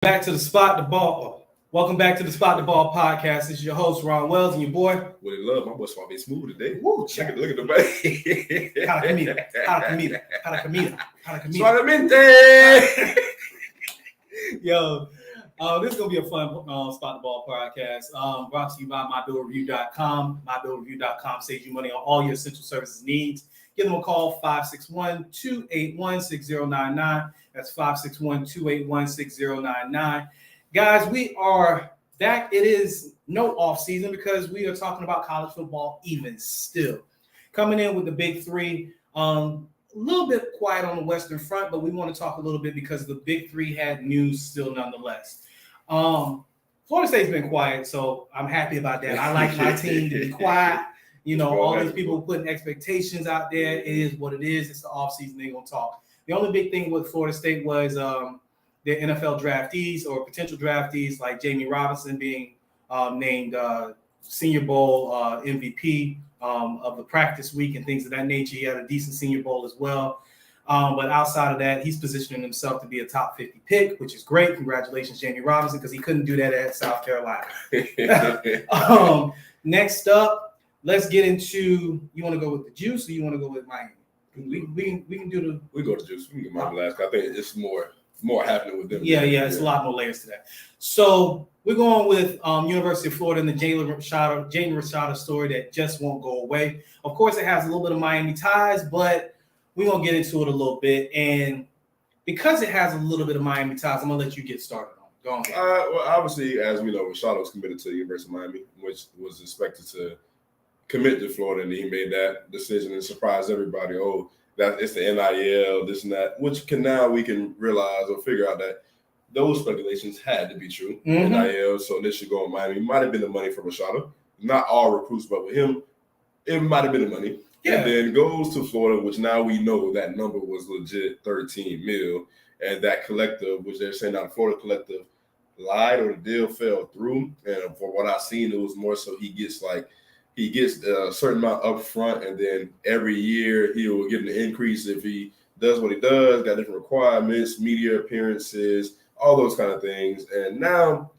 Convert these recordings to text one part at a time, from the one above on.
Back to the Spot the Ball. Welcome back to the Spot the Ball podcast. This is your host, Ron Wells, and your boy. Willie Love, my boy's be smooth today. Woo, look at the baby. Para Suavemente. Yo, this is going to be a fun Spot the Ball podcast. Brought to you by MyBillReview.com. MyBillReview.com saves you money on all your essential services needs. Give them a call, 561-281-6099. That's 561-281-6099. Guys, we are back. It is no off season because we are talking about college football even still. Coming in with the big three. A little bit quiet on the Western Front, but we want to talk a little bit because the big three had news still nonetheless. Florida State's been quiet, so I'm happy about that. I like my team to be quiet. You know, all these people putting expectations out there. It is what it is. It's the offseason. They're going to talk. The only big thing with Florida State was their NFL draftees or potential draftees like Jamie Robinson being named Senior Bowl MVP of the practice week and things of that nature. He had a decent Senior Bowl as well. But outside of that, he's positioning himself to be a top 50 pick, which is great. Congratulations, Jamie Robinson, because he couldn't do that at South Carolina. Next up, let's get into, you want to go with the Juice or you want to go with Miami? We can do the. We go to Juice. We can get Miami last. I think it's more happening with them. Yeah, it's a lot more layers to that. So we're going with University of Florida and the Jalen Rashada story that just won't go away. Of course, it has a little bit of Miami ties, but we're going to get into it a little bit. And because it has a little bit of Miami ties, I'm going to let you get started on it. Go on. Well, obviously, as we know, Rashada was committed to the University of Miami, which was expected to commit to Florida, and he made that decision and surprised everybody. Oh, that it's the NIL, this and that, which we can realize or figure out that those speculations had to be true. Mm-hmm. NIL, so this should go on Miami. Might have been the money for Rashada. Not all recruits, but with him, it might have been the money. Yeah. And then goes to Florida, which now we know that number was legit 13 mil. And that collective, which they're saying now the Florida collective lied or the deal fell through. And for what I've seen, it was more so he gets a certain amount up front, and then every year he will get an increase if he does what he does, got different requirements, media appearances, all those kind of things. And now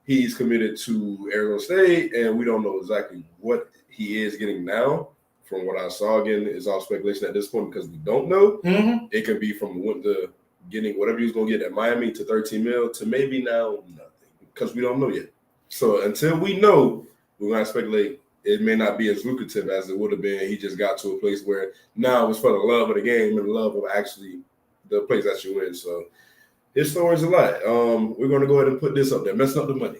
he's committed to Arizona State, and we don't know exactly what he is getting now. From what I saw, again, it's all speculation at this point because we don't know. Mm-hmm. It could be from the getting whatever he was going to get at Miami to 13 mil to maybe now nothing because we don't know yet. So until we know, we're going to speculate. It may not be as lucrative as it would have been. He just got to a place where now it's for the love of the game and the love of actually the place that you're in. So his story's a lot. We're going to go ahead and put this up there, messing up the money.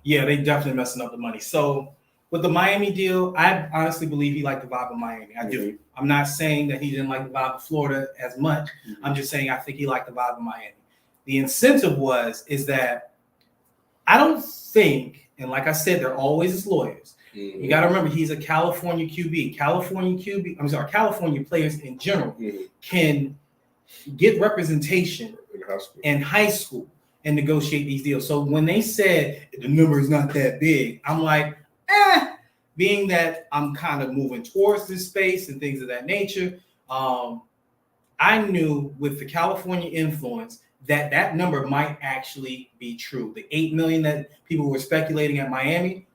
Yeah, they definitely messing up the money. So with the Miami deal, I honestly believe he liked the vibe of Miami. I do. Mm-hmm. I'm not saying that he didn't like the vibe of Florida as much. Mm-hmm. I'm just saying I think he liked the vibe of Miami. The incentive is that I don't think, and like I said, there always is lawyers. Mm-hmm. You got to remember, he's a California QB. California players in general can get representation in high school and negotiate these deals. So when they said the number is not that big, I'm like, being that I'm kind of moving towards this space and things of that nature, I knew with the California influence that number might actually be true. The $8 million that people were speculating at Miami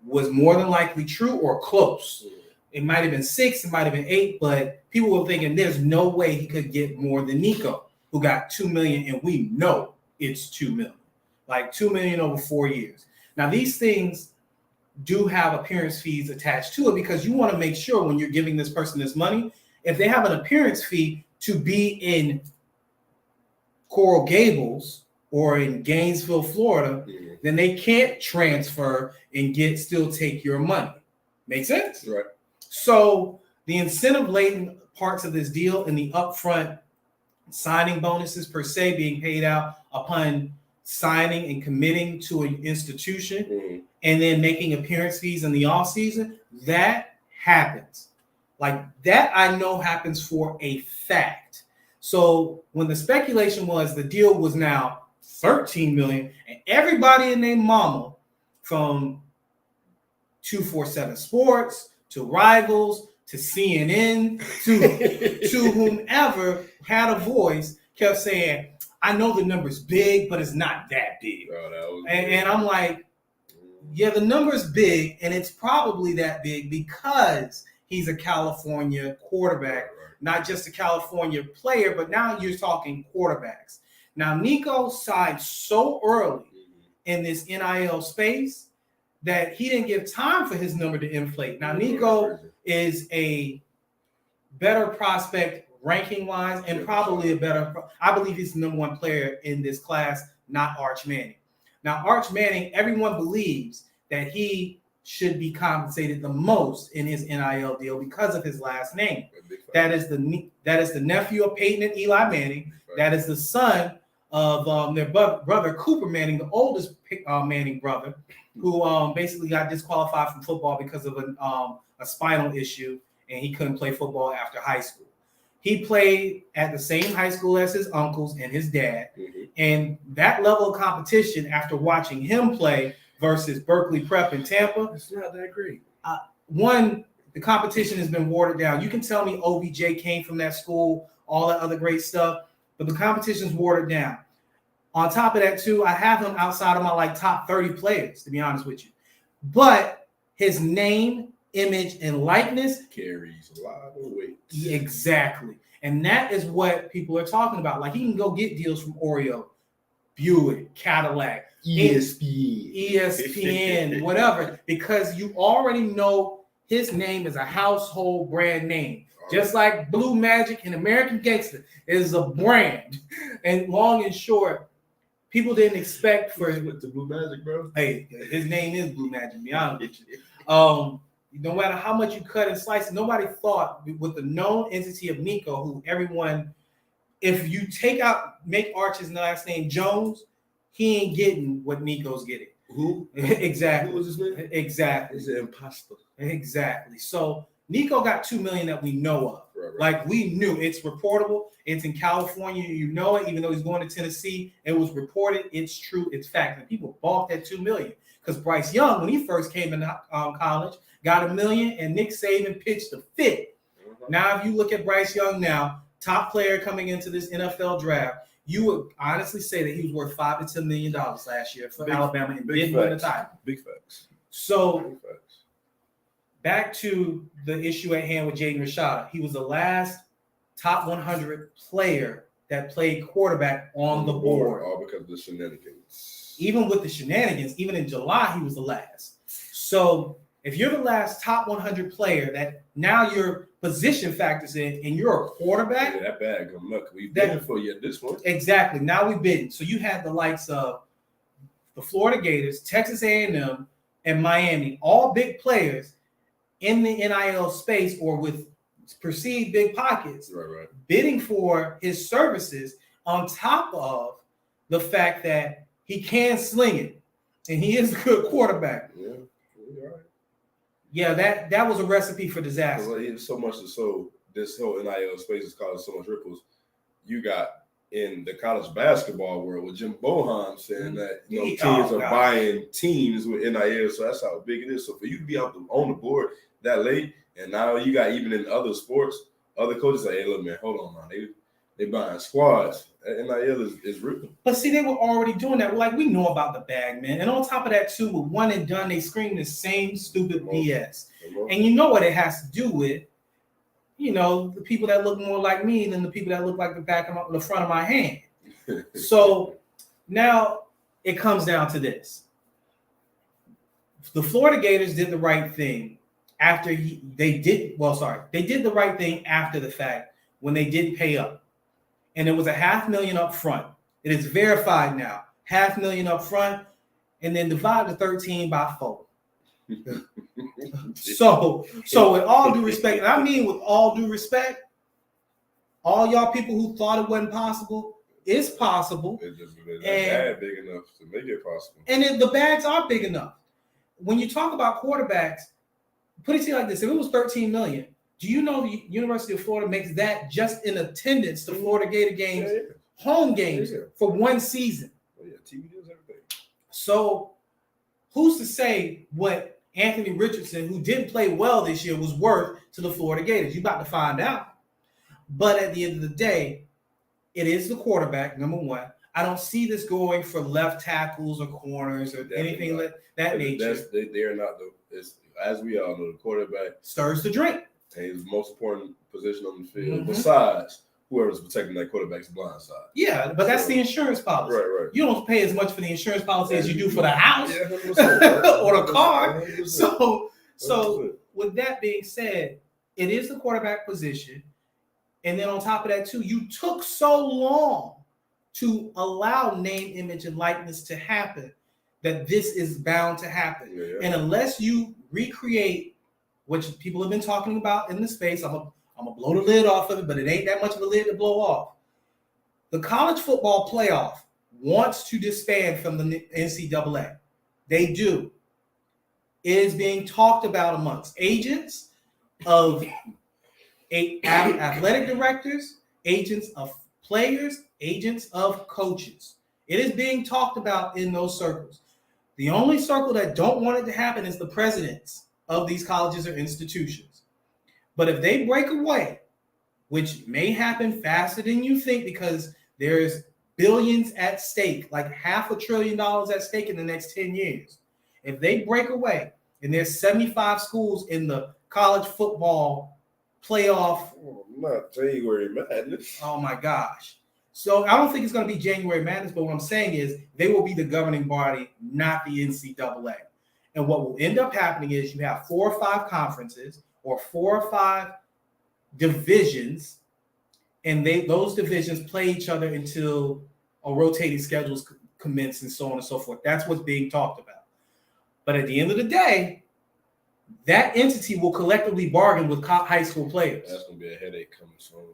was more than likely true or close. It might have been 6, it might have been 8, but people were thinking there's no way he could get more than Nico, who got $2 million, and we know it's $2 million. Like $2 million over 4 years. Now, these things do have appearance fees attached to it because you want to make sure when you're giving this person this money, if they have an appearance fee to be in Coral Gables or in Gainesville, Florida, then they can't transfer and still take your money. Make sense? Right. So the incentive-laden parts of this deal and the upfront signing bonuses per se being paid out upon signing and committing to an institution and then making appearance fees in the offseason, that happens. Like that I know happens for a fact. So when the speculation was the deal was now $13 million, and everybody and their mama from 247 Sports to Rivals to CNN to whomever had a voice kept saying, I know the number's big, but it's not that big. And I'm like, yeah, the number's big, and it's probably that big because he's a California quarterback, not just a California player, but now you're talking quarterbacks. Now, Nico signed so early in this NIL space that he didn't give time for his number to inflate. Now, Nico is a better prospect ranking-wise and probably a better – I believe he's the number one player in this class, not Arch Manning. Now, Arch Manning, everyone believes that he should be compensated the most in his NIL deal because of his last name. That is the nephew of Peyton and Eli Manning. That is the son of their brother Cooper Manning, the oldest Manning brother, who basically got disqualified from football because of a spinal issue, and he couldn't play football after high school. He played at the same high school as his uncles and his dad, and that level of competition after watching him play versus Berkeley Prep in Tampa, it's not that great. The competition has been watered down. You can tell me OBJ came from that school, all that other great stuff, but the competition's watered down. On top of that, too, I have him outside of my top 30 players, to be honest with you. But his name, image, and likeness carries a lot of weight. Exactly. And that is what people are talking about. Like, he can go get deals from Oreo, Buick, Cadillac, ESPN, whatever, because you already know his name is a household brand name. Just like Blue Magic and American Gangster is a brand. And long and short, people didn't expect for with the Blue Magic, bro. Hey, his name is Blue Magic, to be honest with you. No matter how much you cut and slice, nobody thought with the known entity of Nico, who everyone, if you make Arch's last name Jones, he ain't getting what Nico's getting. Who? Exactly. Who was his name? Exactly. He's an imposter. Exactly. So Nico got $2 million that we know of. Right. Like, we knew it's reportable. It's in California. You know it, even though he's going to Tennessee. It was reported. It's true. It's fact. And people balked at $2 million because Bryce Young, when he first came into college, got $1 million, and Nick Saban pitched a fit. Now, if you look at Bryce Young now, top player coming into this NFL draft, you would honestly say that he was worth $5 to $10 million last year for Alabama and didn't win the title. Big facts. So back to the issue at hand with Jaden Rashada. He was the last top 100 player that played quarterback on the board. All because of the shenanigans. Even with the shenanigans, even in July, he was the last. So if you're the last top 100 player that now your position factors in and you're a quarterback. Yeah, that bag come luck. We've been for you at this point. Exactly. Now we've been. So you had the likes of the Florida Gators, Texas A&M, and Miami, all big players in the NIL space or with perceived big pockets, bidding for his services on top of the fact that he can sling it and he is a good quarterback. Yeah, you're right. Yeah, that was a recipe for disaster. It's so much so this whole NIL space is causing so much ripples. You got in the college basketball world with Jim Bohan saying that teams are buying teams with NIL, so that's how big it is. So for you to be on the board that late, and now you got even in other sports, other coaches say, "Hey, look, man, hold on, man, they buying squads." NIL is real. But see, they were already doing that. Like, we know about the bag, man. And on top of that, too, with one and done, they scream the same stupid BS. And you know what it has to do with, the people that look more like me than the people that look like the front of my hand. So now it comes down to this. The Florida Gators did the right thing they did the right thing after the fact when they didn't pay up. And it was $500,000 up front. It is verified now. $500,000 up front, and then divide the 13 by 4. So with all due respect, and I mean with all due respect, all y'all people who thought it wasn't possible, it's possible. It's bag big enough to make it possible. And the bags are big enough. When you talk about quarterbacks, put it to you like this: if it was $13 million. Do you know the University of Florida makes that just in attendance to Florida Gator games, home games for one season? Oh, yeah, TV deals, everything. So who's to say what Anthony Richardson, who didn't play well this year, was worth to the Florida Gators? You're about to find out. But at the end of the day, it is the quarterback, number one. I don't see this going for left tackles or corners or anything like that nature. They're not as we all know, the quarterback stirs the drink. And he's the most important position on the field besides whoever's protecting that quarterback's blind side. Yeah, but that's the insurance policy. Right. You don't pay as much for the insurance policy as you do for the house right? or the car. 100%. So with that being said, it is the quarterback position. And then on top of that, too, you took so long to allow name, image, and likeness to happen that this is bound to happen. Yeah. And unless you recreate, which people have been talking about in the space, I'm gonna blow the lid off of it, but it ain't that much of a lid to blow off. The college football playoff wants to disband from the NCAA. They do. It is being talked about amongst agents of athletic directors, agents of players, agents of coaches. It is being talked about in those circles. The only circle that don't want it to happen is the presidents of these colleges or institutions. But if they break away, which may happen faster than you think because there's billions at stake, like $500 billion at stake in the next 10 years. If they break away and there's 75 schools in the college football playoff. Not January Madness. Oh my gosh. So I don't think it's going to be January Madness, but what I'm saying is they will be the governing body, not the NCAA. And what will end up happening is you have 4 or 5 conferences or 4 or 5 divisions, and those divisions play each other until a rotating schedules commence and so on and so forth. That's what's being talked about. But at the end of the day, that entity will collectively bargain with high school players. That's going to be a headache coming soon.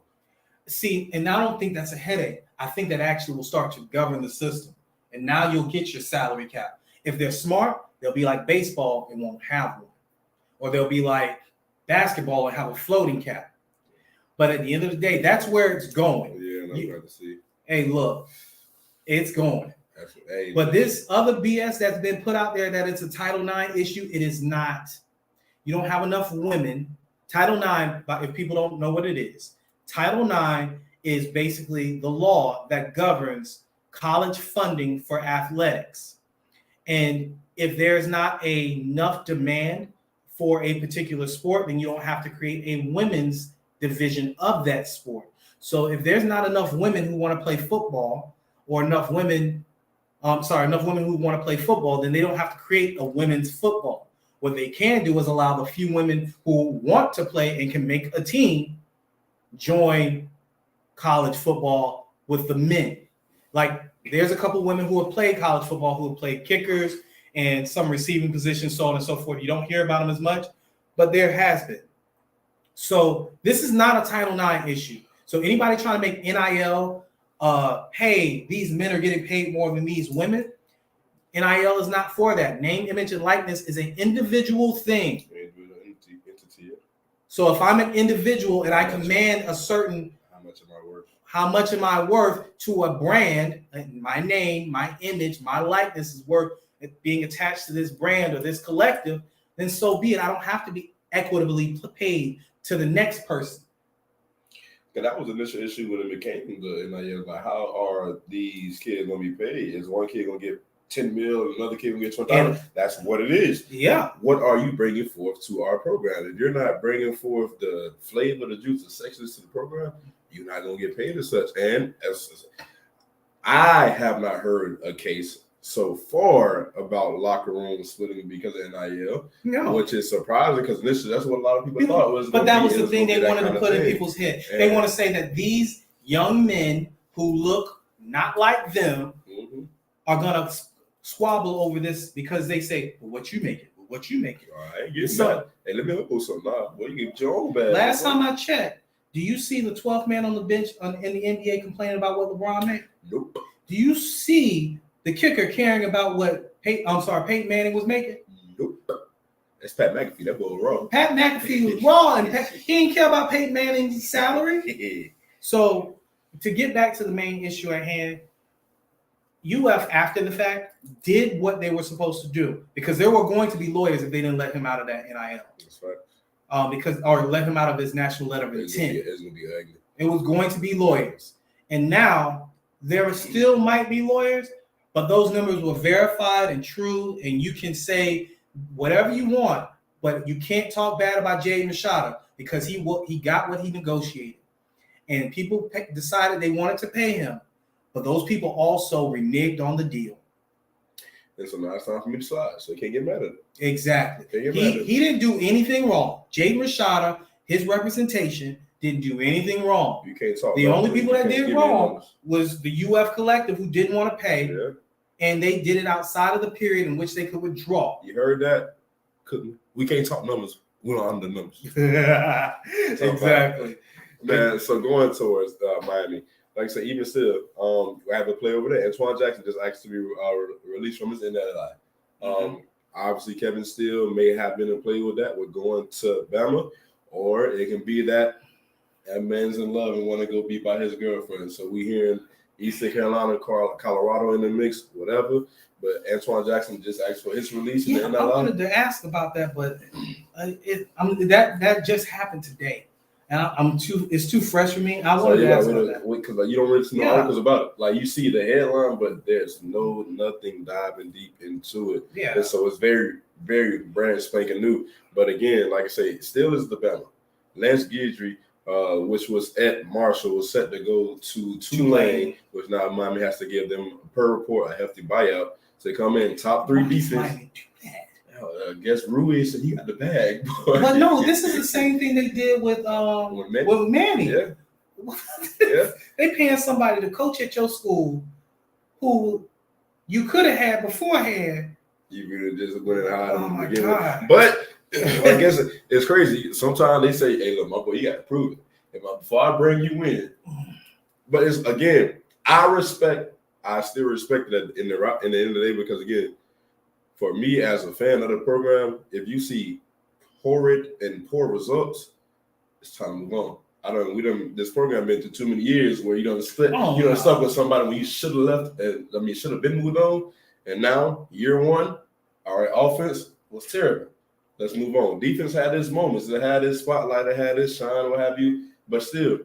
See, and I don't think that's a headache. I think that actually will start to govern the system. And now you'll get your salary cap. If they're smart, they'll be like baseball and won't have one. Or they'll be like basketball and have a floating cap. But at the end of the day, that's where it's going. Yeah, and I'm glad to see. Hey, look, it's going. But this other BS that's been put out there that it's a Title IX issue, it is not. You don't have enough women. Title IX, if people don't know what it is, Title IX is basically the law that governs college funding for athletics. And if there's not enough demand for a particular sport, then you don't have to create a women's division of that sport. So if there's not enough women who want to play football or enough women who want to play football, then they don't have to create a women's football. What they can do is allow the few women who want to play and can make a team join college football with the men. Like there's a couple women who have played college football who have played kickers and some receiving positions, so on and so forth. You don't hear about them as much, but there has been. So this is not a Title IX issue. So anybody trying to make NIL, hey, these men are getting paid more than these women, NIL is not for that. Name, image, and likeness is an individual thing. So if I'm an individual and I command a certain, how much am I worth to a brand, my name, my image, my likeness is worth being attached to this brand or this collective, then so be it. I don't have to be equitably paid to the next person. And that was the initial issue when it became the NIL. Like, how are these kids going to be paid? Is one kid going to get 10 mil, another kid going to get 20,000? That's what it is. Yeah. What are you bringing forth to our program? If you're not bringing forth the flavor, the juice, the sexiness to the program, you're not going to get paid as such. And I have not heard a case so far about locker rooms splitting because of NIL, which is surprising because initially that's what a lot of people thought was. But that was the thing they wanted to put in people's head. They want to say that these young men who look not like them are going to squabble over this because they say, well, what you making? What you making? All right, so, hey, let me look what's up now. Well, you get your own bag. Last time I checked, do you see the 12th man on the bench in the NBA complaining about what LeBron made? Nope. Do you see the kicker caring about what Peyton Manning was making? Nope. That's Pat McAfee. That boy was raw. Pat McAfee was raw, and he didn't care about Peyton Manning's salary. So to get back to the main issue at hand, UF, after the fact, did what they were supposed to do because there were going to be lawyers if they didn't let him out of that NIL. That's right. Or let him out of his national letter of intent. It's going to be ugly. It was going to be lawyers. And now there still might be lawyers, but those numbers were verified and true, and you can say whatever you want, but you can't talk bad about Jaden Rashada because he got what he negotiated. And people decided they wanted to pay him, but those people also reneged on the deal. And so now it's time for me to slide, so you can't get mad at it. Exactly. He didn't do anything wrong. Jaden Rashada, his representation, didn't do anything wrong. You can't talk. The only people that did wrong was the UF collective who didn't want to pay, and they did it outside of the period in which they could withdraw. You heard that? We can't talk numbers. We don't under numbers. Exactly. Man, so going towards Miami, like I said, even still, we have a play over there. Antoine Jackson just asked to be released from his NLI. Obviously, Kevin Steele may have been in play with that. We're going to Bama, or it can be that man's in love and want to go be by his girlfriend. So we hearing Eastern Carolina, Colorado in the mix, whatever. But Antoine Jackson just asked for his release in the NLI. I wanted to ask about that, but that just happened today. And it's too fresh for me. I wanted to ask about that. Because you don't really see no articles about it. Like, you see the headline, but there's nothing diving deep into it. Yeah. And so it's very, very brand spanking new. But again, like I say, still is the Bama. Lance Guidry, which was at Marshall, was set to go to Tulane, which now Miami has to give them, per report, a hefty buyout. So they come in top 3 defense. I guess Rui said he got the bag. But no, this is the same thing they did with Manny. Yeah. They paying somebody to coach at your school who you could have had beforehand. You really just went and hired him to begin with. But I guess it's crazy. Sometimes they say, "Hey, look, my boy, you got to prove it. Before I bring you in." But it's, again, I still respect it in the end of the day, because again, for me as a fan of the program, if you see poor results, it's time to move on. This program been through too many years where you don't stuck with somebody when you should have left, and should have been moved on. And now, year one, all right, offense was terrible. Let's move on. Defense had its moments. It had its spotlight. It had its shine, what have you. But still,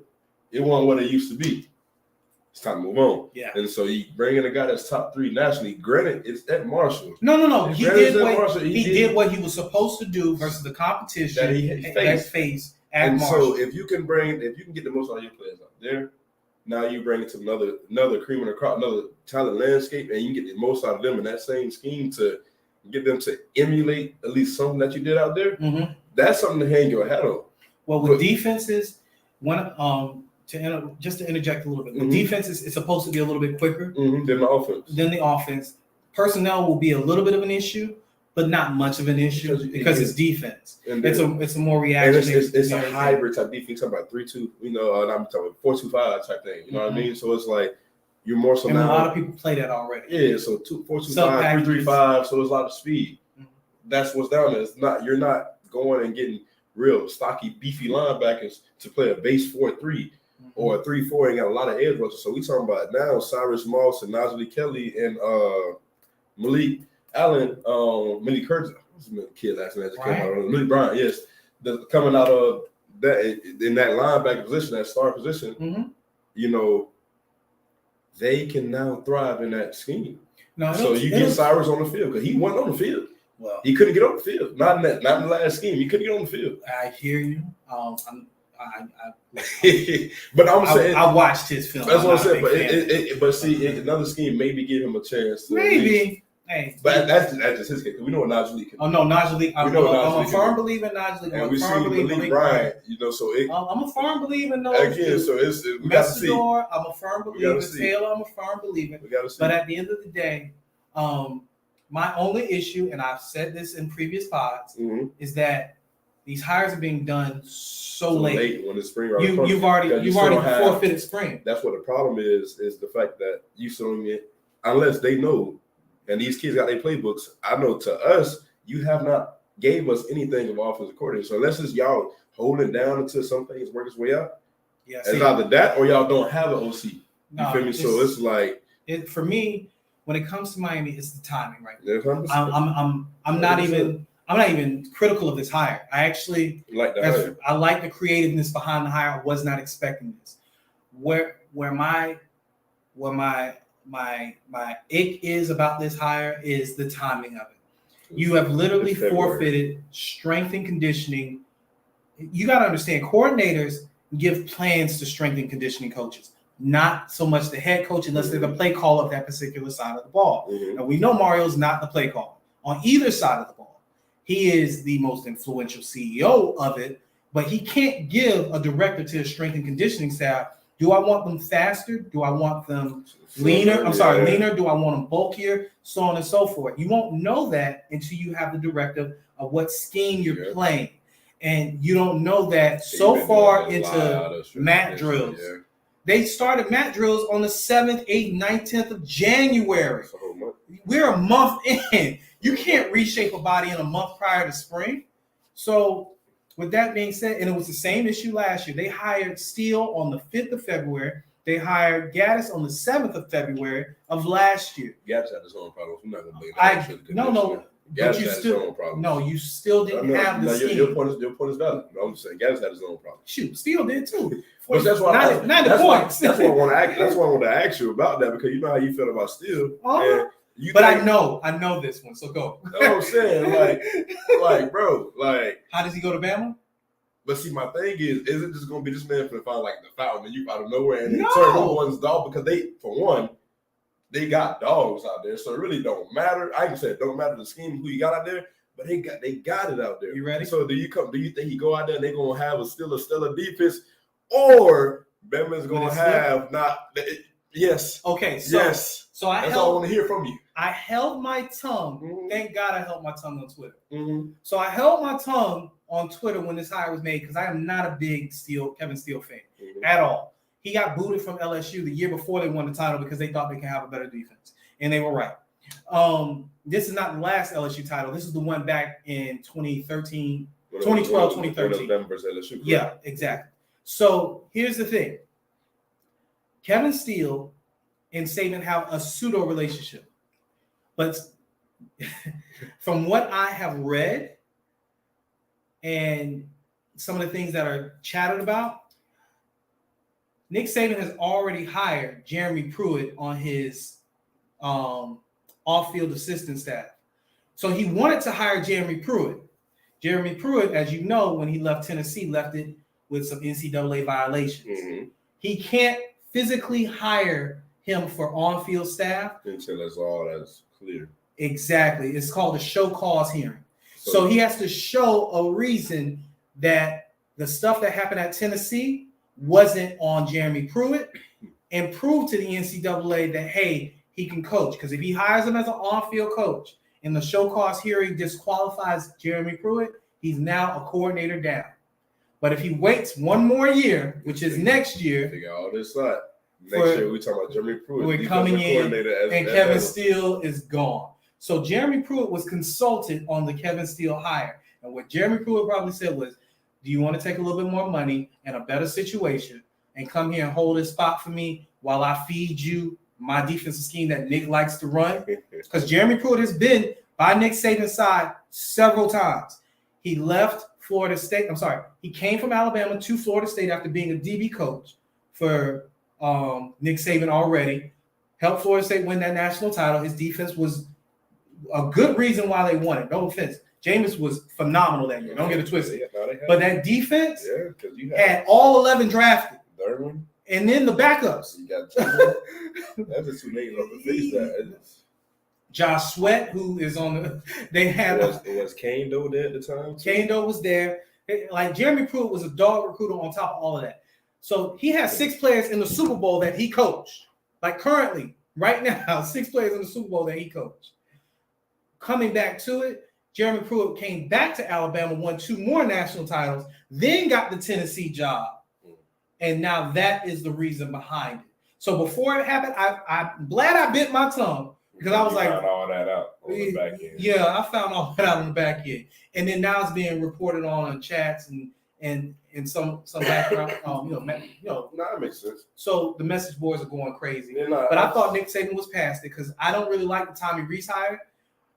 it wasn't what it used to be. It's time to move on. Yeah. And so you bring in a guy that's top 3 nationally. Granted, it's at Marshall. No. He did what he was supposed to do versus the competition that he faced at Marshall. So if you can get the most out of your players out there, now you bring it to another cream of the crop, another talent landscape, and you can get the most out of them in that same scheme to get them to emulate at least something that you did out there. Mm-hmm. That's something to hang your hat on. Well, with defenses, just to interject a little bit, with defenses, it's supposed to be a little bit quicker than the offense. Personnel will be a little bit of an issue, but not much of an issue because it's defense. And it's a more reactionary. It's a hybrid type defense. Talking about 3-2, I'm talking about 4-2-5 type thing. You know what I mean? So it's like you're more so. And now, a lot of people play that already. Yeah, so 4-2-5, 3-3-5. So there's a lot of speed. That's what's down there. You're not going and getting real stocky, beefy linebackers to play a base 4-3 or a 3-4 and got a lot of edge rushers. So we talking about now Cyrus Moss and Najee Kelly and Malik Allen, Malik Curtis. What's the kid last name? Malik Bryant, yes. Coming out of that in that linebacker position, that star position, they can now thrive in that scheme. So you get Cyrus on the field because he wasn't on the field. Well, he couldn't get on the field. Not in the last scheme. He couldn't get on the field. I hear you. But I'm saying I watched his film. That's what I'm saying. But see, another scheme maybe give him a chance. Maybe. Hey, but that's just his case. We know what Najee can do. Oh no, Najee. I'm a firm believer in Najee. And we see Malik Bryant. So I'm a firm believer in those. Again, so we got to see. I'm a firm believer. Taylor, I'm a firm believer. We got to see. But at the end of the day, my only issue, and I've said this in previous pods, is that these hires are being done so late when the spring. You've already forfeited spring. That's what the problem is the fact that you still get, unless they know, and these kids got their playbooks. I know to us, you have not gave us anything of offensive coordinator. So unless it's y'all holding down until some things work its way out, it's either that or y'all don't have an OC. You feel me? So it's like for me. When it comes to Miami, it's the timing right now. Yeah, I'm not even critical of this hire. I actually like the hire. I like the creativeness behind the hire. I was not expecting this. Where my ick is about this hire is the timing of it. You have literally forfeited strength and conditioning. You got to understand, coordinators give plans to strength and conditioning coaches, not so much the head coach unless they're the play call of that particular side of the ball. And we know Mario's not the play call on either side of the ball. He is the most influential CEO of it, but he can't give a directive to his strength and conditioning staff. Do I want them faster? Do I want them leaner? Leaner. Do I want them bulkier? So on and so forth. You won't know that until you have the directive of what scheme you're playing. And you don't know that so far into mat drills. Yeah. They started mat drills on the 7th, 8th, 9th, 10th of January. We're a month in. You can't reshape a body in a month prior to spring. So with that being said, and it was the same issue last year. They hired Steele on the 5th of February. They hired Gaddis on the 7th of February of last year. Gaddis had his own problems. I'm not going to blame that. No. But you still, you still didn't have the scheme. Your point is valid. I'm just saying, Gaddis had his own problems. Shoot, Steele did too. But that's why I want to ask you about that, because you know how you feel about Steele. I know this one. So go. That's what I'm saying. Like, bro, like, how does he go to Bama? But see, my thing is it just gonna be this man for find like the fountain and you out of nowhere and turn no one's dog, because they got dogs out there, so it really don't matter. I can say it don't matter the scheme who you got out there, but they got it out there. You ready? So do you think he go out there and they're gonna have a stellar defense, or Bama's gonna have yes. Okay, so yes. So that's all I want to hear from you. I held my tongue. Thank God I held my tongue on Twitter. So I held my tongue on Twitter when this hire was made, because I am not a big Kevin Steele fan at all. He got booted from LSU the year before they won the title because they thought they could have a better defense, and they were right. This is not the last LSU title. This is the one back in 2013, 2012, 2013. Yeah, exactly. So here's the thing. Kevin Steele and Saban have a pseudo relationship, but from what I have read and some of the things that are chatted about, Nick Saban has already hired Jeremy Pruitt on his off-field assistant staff. So he wanted to hire Jeremy Pruitt. Jeremy Pruitt, as you know, when he left Tennessee, left it with some NCAA violations. He can't physically hire him for on-field staff until it's all that's clear. Exactly. It's called a show cause hearing. So he has to show a reason that the stuff that happened at Tennessee wasn't on Jeremy Pruitt, and prove to the NCAA that, hey, he can coach. Because if he hires him as an on-field coach and the show cause hearing disqualifies Jeremy Pruitt, he's now a coordinator down. But if he waits one more year, which is next year, figure all this out. Next year we talking about Jeremy Pruitt. We're coming in, and Kevin Steele is gone. So Jeremy Pruitt was consulted on the Kevin Steele hire, and what Jeremy Pruitt probably said was, do you want to take a little bit more money and a better situation and come here and hold this spot for me while I feed you my defensive scheme that Nick likes to run? Because Jeremy Pruitt has been by Nick Saban's side several times. He left Florida State. He came from Alabama to Florida State after being a DB coach for Nick Saban already. Helped Florida State win that national title. His defense was a good reason why they won it. No offense. Jameis was phenomenal that year. Don't get it twisted. But that defense had all 11 drafted. And then the backups. You got that's just 2 names on the face that. Josh Sweat, who is on the – they had – Was Kane Doe there at the time? Kane Doe was there. Like, Jeremy Pruitt was a dog recruiter on top of all of that. So he has 6 players in the Super Bowl that he coached. Like, currently, right now, 6 players in the Super Bowl that he coached. Coming back to it, Jeremy Pruitt came back to Alabama, won 2 more national titles, then got the Tennessee job. And now that is the reason behind it. So before it happened, I'm glad I bit my tongue, because I was like, found all that out on the back end. Yeah, I found all that out on the back end. And then now it's being reported on chats and some background, that makes sense. So the message boards are going crazy. But I thought Nick Saban was past it, because I don't really like the Tommy Rees hire.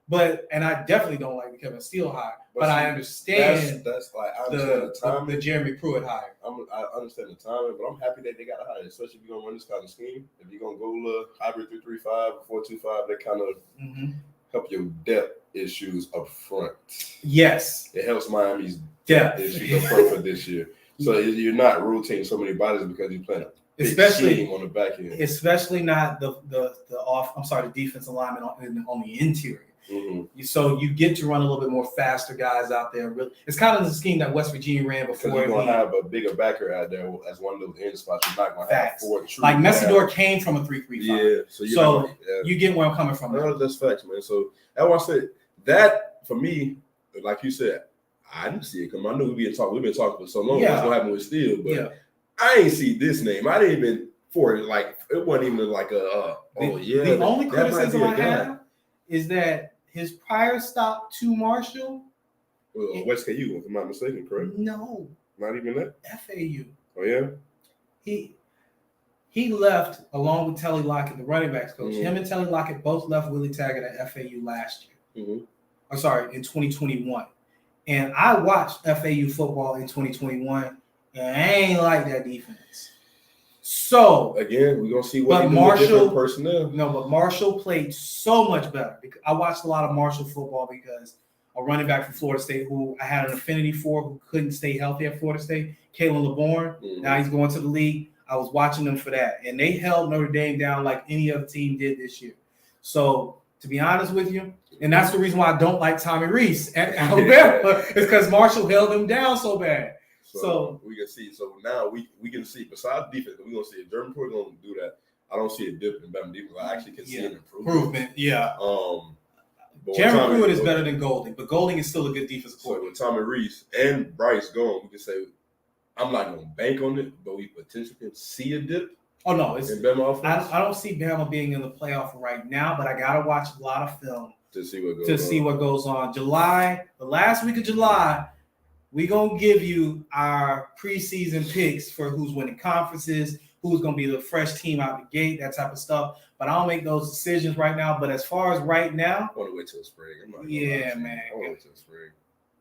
and I definitely don't like the Kevin Steele hire. But see, I understand that's like I understand the timing. The Jeremy Pruitt hire. I understand the timing, but I'm happy that they got a hire, especially if you're gonna run this kind of scheme. If you're gonna go hybrid 3-3-5, 4-2-5, that kind of help your depth issues up front. Yes, it helps Miami's depth issues up front for this year. So you're not rotating so many bodies because you're playing especially on the back end, especially not the defense alignment on the interior. So you get to run a little bit more faster guys out there. Really, it's kind of the scheme that West Virginia ran before. You're gonna have a bigger backer out there as one of those end spots. You're not gonna have four true. Like Messidor came from a 3-3-5. Yeah, so you get where I'm coming from. No, that's facts, man. So that's why I said that for me, like you said, I didn't see it coming. I knew we've been talking for so long. What's gonna happen with Steele, but I ain't see this name. I didn't even it wasn't even like a The only criticism I have is that his prior stop to Marshall. West KU, if I'm not mistaken, correct? No. Not even that? FAU. Oh, yeah? He left along with Telly Lockett, the running backs coach. Him and Telly Lockett both left Willie Taggart at FAU last year. I'm sorry, in 2021. And I watched FAU football in 2021, and I ain't like that defense. So again, we're gonna see what different personnel. No, but Marshall played so much better. I watched a lot of Marshall football because a running back from Florida State who I had an affinity for, who couldn't stay healthy at Florida State, Kalen LeBron. Now he's going to the league. I was watching them for that, and they held Notre Dame down like any other team did this year. So to be honest with you, and that's the reason why I don't like Tommy Rees at Alabama, is because Marshall held them down so bad. So we can see. So now we can see. Besides defense, we're gonna see. German Pruitt gonna do that. I don't see a dip in Bama defense. I actually can see an improvement. Yeah. Jeremy Pruitt is better than Golding, but Golding is still a good defensive coordinator. So with Tommy Rees and Bryce gone, we can say I'm not gonna bank on it, but we potentially can see a dip. Oh no, in Bama offense. I don't see Bama being in the playoff right now, but I gotta watch a lot of film to see what goes on. July, the last week of July. We're going to give you our preseason picks for who's winning conferences, who's going to be the fresh team out the gate, that type of stuff. But I don't make those decisions right now. But as far as right now, I want to wait till spring. Man. I want to wait till spring.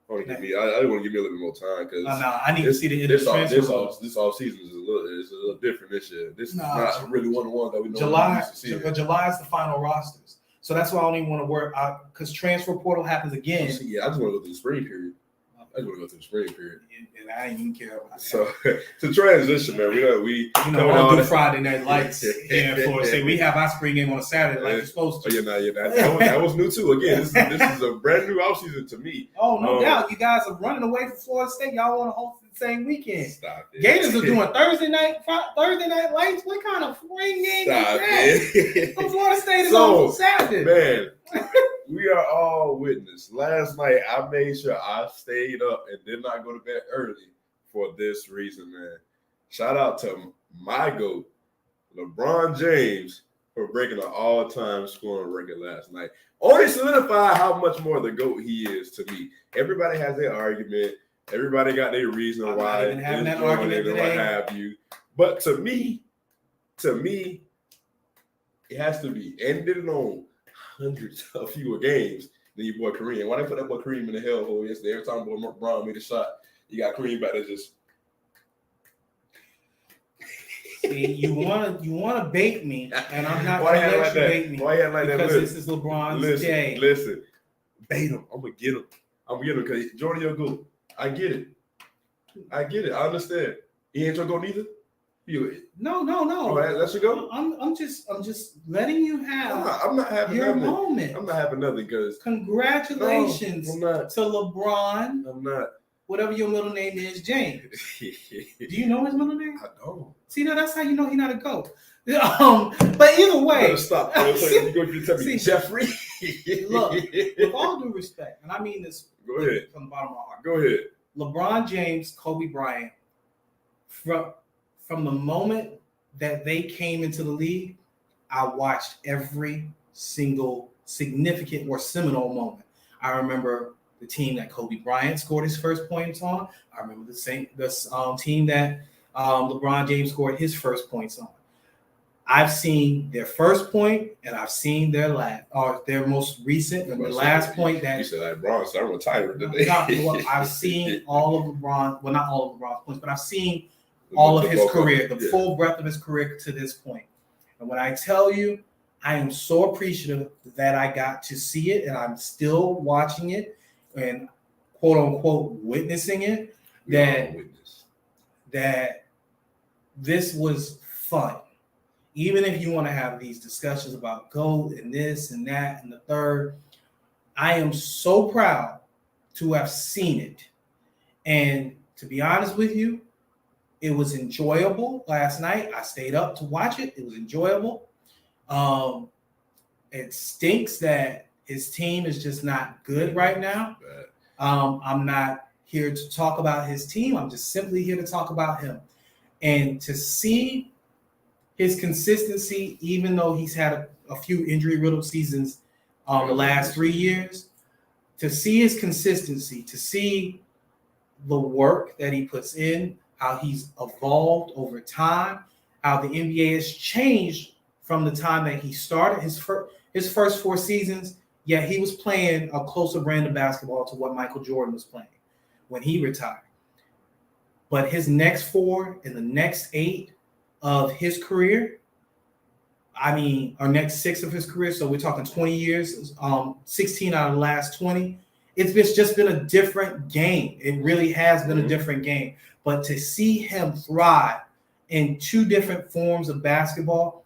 I want to give me a little bit more time because I need to see the transfer. This off season is a little different this year. This is not really one that we know. July is the final rosters, so that's why I don't even want to worry because transfer portal happens again. I just want to go through the spring period. And I didn't even care about that. So to transition, man, we don't do Friday night lights here in Florida State. We have our spring game on a Saturday like you're supposed to. That was new too. Again, this is a brand new offseason to me. Oh, no doubt. You guys are running away from Florida State. Y'all want to host the same weekend. Stop it. Gators are doing Thursday night lights. What kind of spring game is that? Florida State is on Saturday. Man. We are all witness. Last night, I made sure I stayed up and did not go to bed early for this reason, man. Shout out to my GOAT, LeBron James, for breaking an all-time scoring record last night. Only solidified how much more the GOAT he is to me. Everybody has their argument. Everybody got their reason why. Not even having that argument today. What have you. But to me, it has to be. And did it on hundreds of fewer games than your boy Kareem. Why they put that boy Kareem in the hellhole yesterday? Every time boy Brown made a shot, you got Kareem back there just. See, you wanna bait me, and I'm not gonna let you bait me. Why you like that? Because this is LeBron's day. Listen, bait him. I'm gonna get him because Jordan, you're good. I get it. I understand. He ain't your go neither. No. Oh, that's your go. I'm just letting you have. I'm not having your nothing. moment. I'm not having nothing because. Congratulations I'm not. to LeBron. I'm not. Whatever your middle name is, James. Do you know his middle name? I don't. See, that's how you know he's not a GOAT. But either way, stop. You're going to tell me Jeffrey. Look, with all due respect, and I mean this Go ahead. From the bottom of my heart. Go ahead. LeBron James, Kobe Bryant, from the moment that they came into the league, I watched every single significant or seminal moment. I remember the team that Kobe Bryant scored his first points on. I remember the team that LeBron James scored his first points on. I've seen their first point, and I've seen their last, or their most recent, and the last point that you said like LeBron, so I'm retired today. I've seen all of LeBron, well, not all of LeBron's points, but I've seen all of his career, the full breadth of his career to this point. And when I tell you, I am so appreciative that I got to see it, and I'm still watching it and quote unquote witnessing it. That this was fun. Even if you want to have these discussions about GOAT and this and that and the third, I am so proud to have seen it. And to be honest with you, it was enjoyable last night. I stayed up to watch it. It was enjoyable. It stinks that his team is just not good right now. I'm not here to talk about his team. I'm just simply here to talk about him. And to see his consistency, even though he's had a few injury-riddled seasons the last 3 years, to see his consistency, to see the work that he puts in, how he's evolved over time, how the NBA has changed from the time that he started his first 4 seasons. Yeah, he was playing a closer brand of basketball to what Michael Jordan was playing when he retired. But his next 4 and the next 8 of his career, or next 6 of his career, so we're talking 20 years, 16 out of the last 20, it's just been a different game. It really has been a different game. But to see him thrive in 2 different forms of basketball,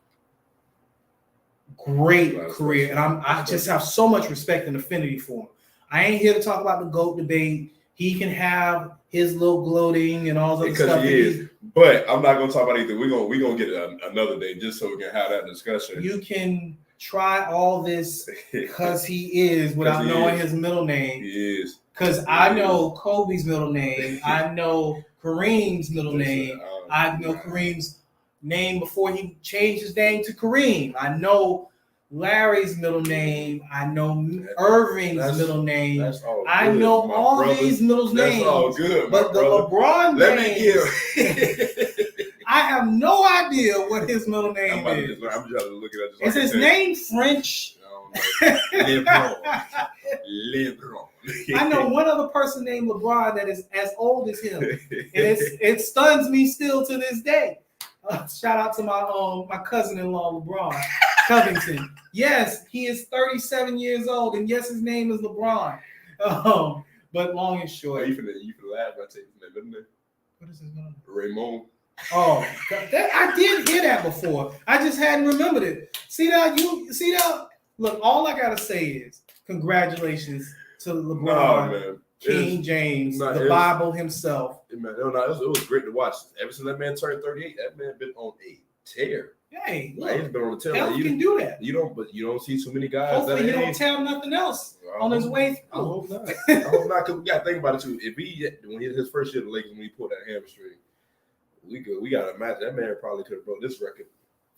great career. And I just have so much respect and affinity for him. I ain't here to talk about the GOAT debate. He can have his little gloating and all that stuff. He is. But I'm not gonna talk about either. We're gonna get another day just so we can have that discussion. You can try all this because he is without knowing his middle name. He is. Because I know Kobe's middle name. I know Kareem's middle name. I know Kareem's name before he changed his name to Kareem. I know Larry's middle name. I know Irving's middle name. I know all these middle names. That's all good, but the LeBron James, I have no idea what his middle name is. I'm trying to look at it. Is his name French? LeBron. I know one other person named LeBron that is as old as him, and it stuns me still to this day. Shout out to my cousin-in-law LeBron Covington. Yes, he is 37 years old, and yes, his name is LeBron. But long and short, you can laugh when I take his name. What is his name? Raymond. Oh, I did hear that before. I just hadn't remembered it. See that? Look, all I gotta say is congratulations to LeBron, King James, the Bible himself. It was great to watch. Ever since that man turned 38, that man been on a tear. Hey, look, he's been on a tear. Health can do that. You don't see too many guys. Hopefully, you don't tell nothing else on his way through. I hope not. Because we got to think about it too. If when he had his first year at the Lakers, when he pulled that hamstring, we got to imagine that man probably could have broke this record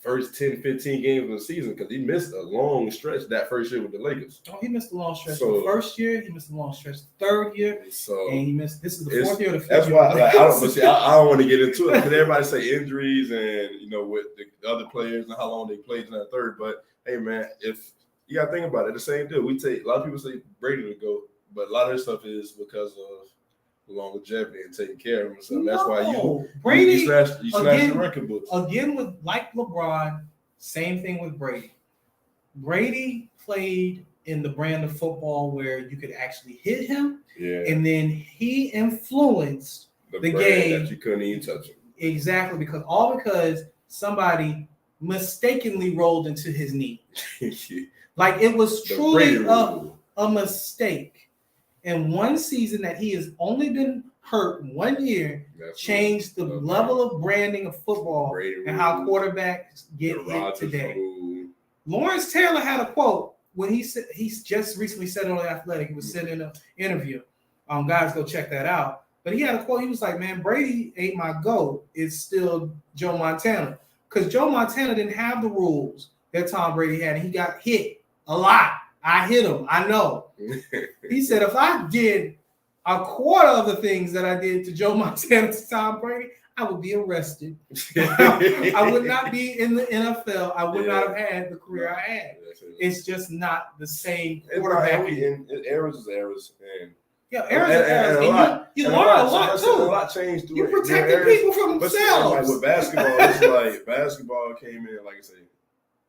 first 10, 15 games of the season because he missed a long stretch that first year with the Lakers. Oh, he missed a long stretch the first year. He missed a long stretch the third year. And he missed. This is the 4th year or the 5th year. That's why I don't want to get into it because everybody say injuries and with the other players and how long they played in that third. But hey, man, if you got to think about it, the same deal. We take a lot of people say Brady to go, but a lot of this stuff is because of longevity and taking care of him. So that's why you smashed the record books. Again, with like LeBron, same thing with Brady. Brady played in the brand of football where you could actually hit him, and then he influenced the game that you couldn't even touch him. Exactly, because somebody mistakenly rolled into his knee. Like it was truly a mistake. And one season that he has only been hurt 1 year changed the level of branding of football and how quarterbacks get hit today. Lawrence Taylor had a quote when he's just recently said it on The Athletic. He was sitting in an interview. Guys, go check that out. But he had a quote. He was like, man, Brady ain't my GOAT. It's still Joe Montana. Because Joe Montana didn't have the rules that Tom Brady had. And he got hit a lot. I hit him. I know. He said, if I did a quarter of the things that I did to Joe Montana to Tom Brady, I would be arrested. I would not be in the NFL. I would not have had the career I had. It's just not the same quarterback. And errors is errors. And errors is errors. And you learn a lot too. A lot changed. You protected people from themselves. Like with basketball, it's like basketball came in, like I say,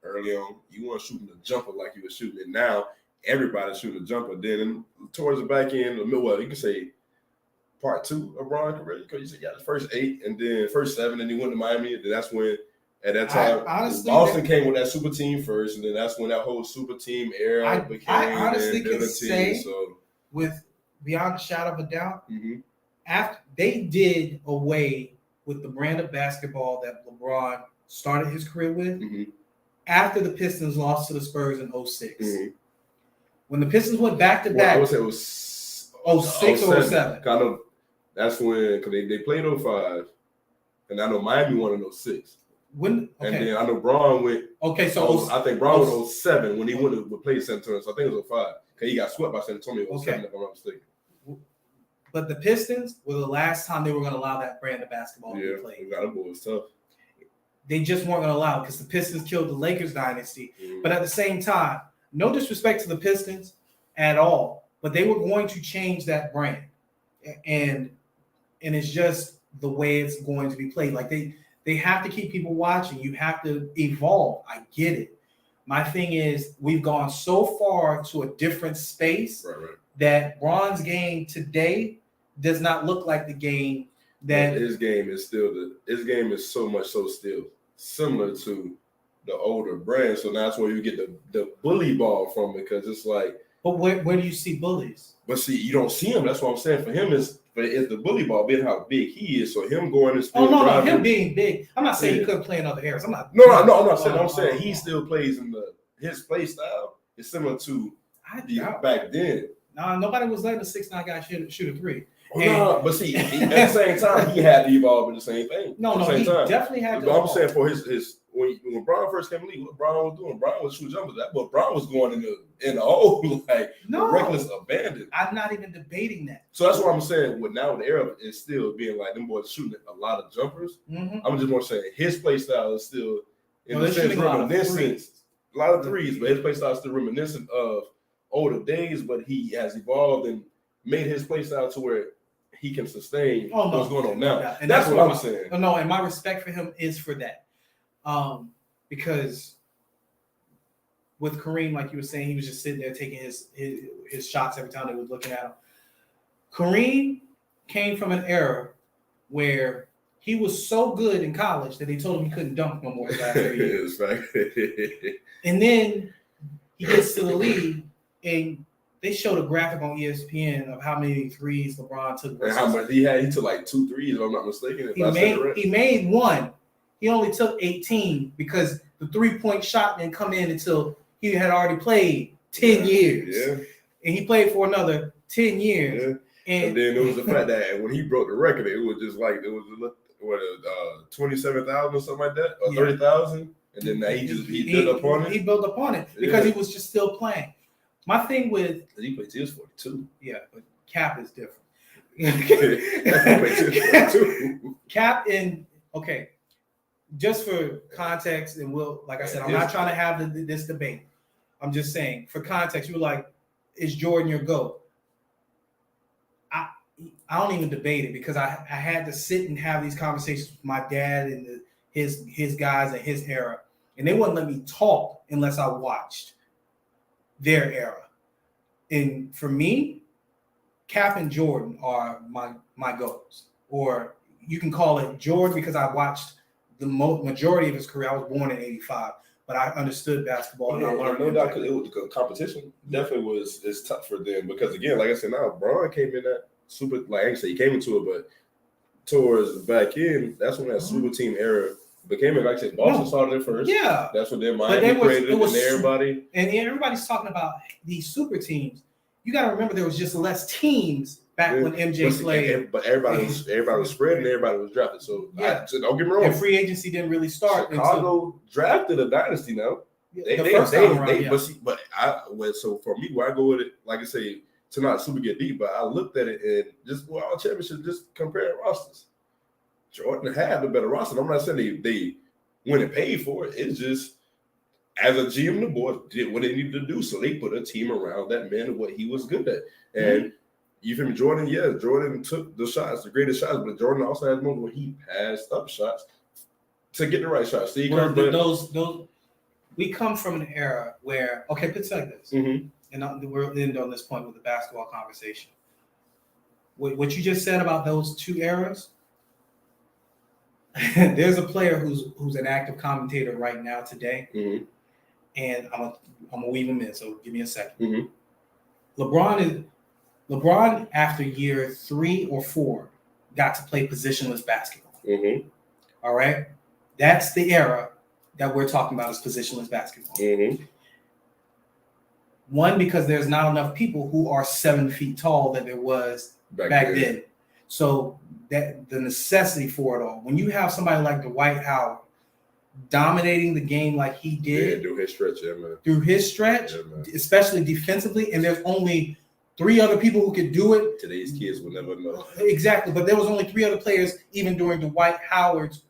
early on. You weren't shooting the jumper like you were shooting it now. Everybody's shooting a jumper. Then towards the back end, well, you can say part 2 of Bron's career, because you said the first 8 and then first 7, and he went to Miami. And then that's when, at that time, Boston came with that super team first, and then that's when that whole super team era became. I honestly can say, with beyond a shadow of a doubt, after they did away with the brand of basketball that LeBron started his career with, after the Pistons lost to the Spurs in 06. When the Pistons went back to back, I would say it was 06 or 07. Kind of, that's when, because they played 05, and I know Miami won in 06. And then I know Bron went. Okay, so I think Bron went 07 when he went to play San Antonio. So I think it was 05. Because he got swept by San Antonio 07, if I'm not mistaken. But the Pistons were the last time they were going to allow that brand of basketball to be played. Yeah, that boy was tough. They just weren't going to allow it because the Pistons killed the Lakers dynasty. But at the same time, no disrespect to the Pistons at all, but they were going to change that brand. And it's just the way it's going to be played. Like they have to keep people watching. You have to evolve. I get it. My thing is we've gone so far to a different space that Bron's game today does not look like the game that his game is still his game is so much so still similar to the older brand. So that's where you get the bully ball from, because it's like. But where do you see bullies? But see, you don't see him. That's what I'm saying. For him, it's the bully ball being how big he is. So him going and still driving. Him being big. I'm not saying he couldn't play in other areas. I'm not. No, I'm not saying. I'm saying he still plays in his play style is similar to back then. No, nobody was letting a 6'9" guy shoot a 3. But see, at the same time, he had to evolve in the same thing. He definitely had to. But I'm saying for his when Bron first came in the league, what Bron was doing, Bron was shooting jumpers. But Bron was going in the hole like reckless abandon. I'm not even debating that. So that's what I'm saying. With now the era is still being like them boys shooting a lot of jumpers. I'm just more saying his play style is still in the sense reminiscent. A lot of threes, but his play style is still reminiscent of older days. But he has evolved and made his play style to where he can sustain what's going on now. And that's what I'm saying. No, and my respect for him is for that. Because with Kareem, like you were saying, he was just sitting there taking his shots every time they were looking at him. Kareem came from an era where he was so good in college that they told him he couldn't dunk no more. And then he gets to the league, and they showed a graphic on ESPN of how many threes LeBron took. And how much he took like 2 threes, if I'm not mistaken. He made one. He only took 18 because the 3-point shot didn't come in until he had already played 10 years. Yeah. And he played for another 10 years. Yeah. And then there was the fact that when he broke the record, it was just like, it was 27,000 or something like that, or 30,000. And then he built upon it. He built upon it because he was just still playing. My thing with he played till 42. Yeah, but Cap is different. Cap just for context, and like I said, I'm not trying to have this debate. I'm just saying, for context, you were like, is Jordan your GOAT? I don't even debate it because I had to sit and have these conversations with my dad and his guys in his era, and they wouldn't let me talk unless I watched their era. And for me, Cap and Jordan are my GOATs. Or you can call it Jordan because I watched the majority of his career. I was born in '85, but I understood basketball and I learned. No doubt, because the competition definitely is tough for them. Because again, like I said, now Bron came in that super, like I say, he came into it, but towards the back end, that's when that super team era became it. Like I said, Boston started it first. Yeah, that's what Miami created it, and everybody. And everybody's talking about these super teams. You got to remember there was just less teams back when MJ played. But everybody was spread and everybody was drafted. So don't get me wrong. And free agency didn't really start. Chicago drafted a dynasty now. So for me, where I go with it, like I say, to not super get deep, but I looked at it and just all championships, just compare rosters. Jordan had the better roster. I'm not saying they went and paid for it. It's just as a GM, the board did what they needed to do. So they put a team around that man and what he was good at. And you feel me, Jordan, Jordan took the shots, the greatest shots, but Jordan also has moments where he passed up shots to get the right shots. See, those we come from an era where, okay, put it like this, and we'll end on this point with the basketball conversation. What you just said about those two eras, there's a player who's an active commentator right now today, and I'm gonna weave him in. So give me a second. LeBron after year 3 or 4 got to play positionless basketball. All right, that's the era that we're talking about is positionless basketball. One, because there's not enough people who are 7 feet tall that there was back then. So that the necessity for it all. When you have somebody like Dwight Howard dominating the game like he did through his stretch, especially defensively, and there's only 3 other people who could do it. Today's kids will never know. Exactly, but there was only 3 other players even during Dwight Howard's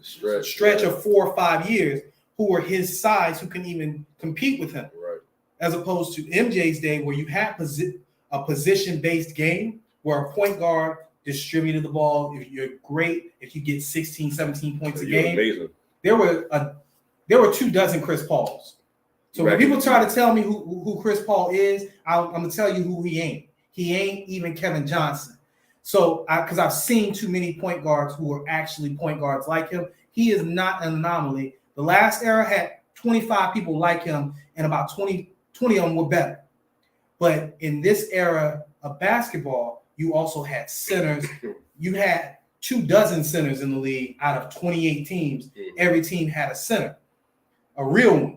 stretch of 4 or 5 years who were his size who couldn't even compete with him. Right. As opposed to MJ's day where you had a position-based game where a point guard distributed the ball. If you're great, if you get 16, 17 points a game. Amazing. There were 24 Chris Pauls. So when people try to tell me who Chris Paul is, I'm going to tell you who he ain't. He ain't even Kevin Johnson. So because I've seen too many point guards who are actually point guards like him. He is not an anomaly. The last era had 25 people like him, and about 20 of them were better. But in this era of basketball, you also had centers. You had 24 centers in the league out of 28 teams. Every team had a center, a real one.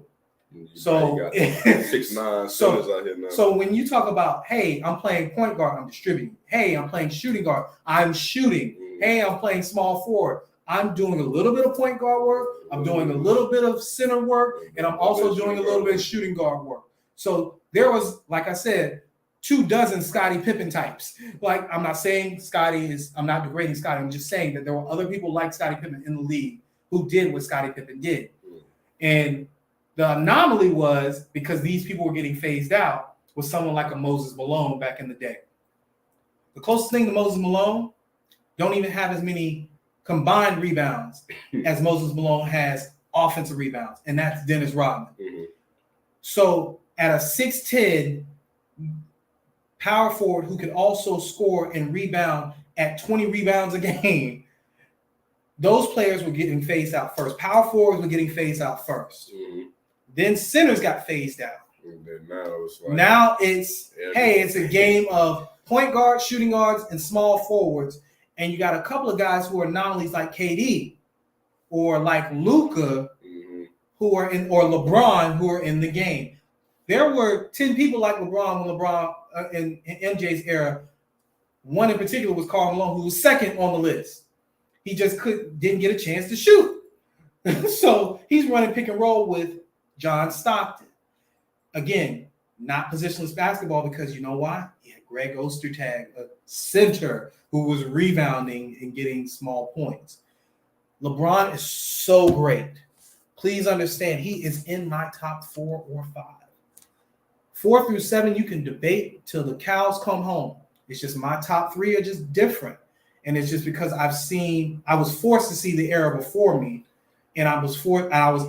So 6'9" centers out here now. So when you talk about, hey, I'm playing point guard, I'm distributing. Hey, I'm playing shooting guard, I'm shooting. Hey, I'm playing small forward, I'm doing a little bit of point guard work. I'm doing a little bit of center work, and I'm also doing a little bit of shooting guard work. So there was, like I said, 24 Scottie Pippen types. Like, I'm not saying I'm not degrading Scottie. I'm just saying that there were other people like Scottie Pippen in the league who did what Scottie Pippen did. And the anomaly was because these people were getting phased out was someone like a Moses Malone back in the day. The closest thing to Moses Malone don't even have as many combined rebounds as Moses Malone has offensive rebounds, and that's Dennis Rodman. So at a 6'10" power forward who could also score and rebound at 20 rebounds a game, those players were getting phased out first. Power forwards were getting phased out first. Then centers got phased out. Now it's it's a game of point guards, shooting guards, and small forwards. And you got a couple of guys who are anomalies like KD or like Luka who are or LeBron who are in the game. There were 10 people like LeBron when LeBron in MJ's era. One in particular was Karl Malone, who was second on the list. He just didn't get a chance to shoot. So he's running pick and roll with John Stockton. Again, not positionless basketball because you know why? He had Greg Ostertag, a center who was rebounding and getting small points. LeBron is so great. Please understand, he is in my top 4 or 5. 4 through 7, you can debate till the cows come home. It's just my top 3 are just different. And it's just because I was forced to see the era before me. And I was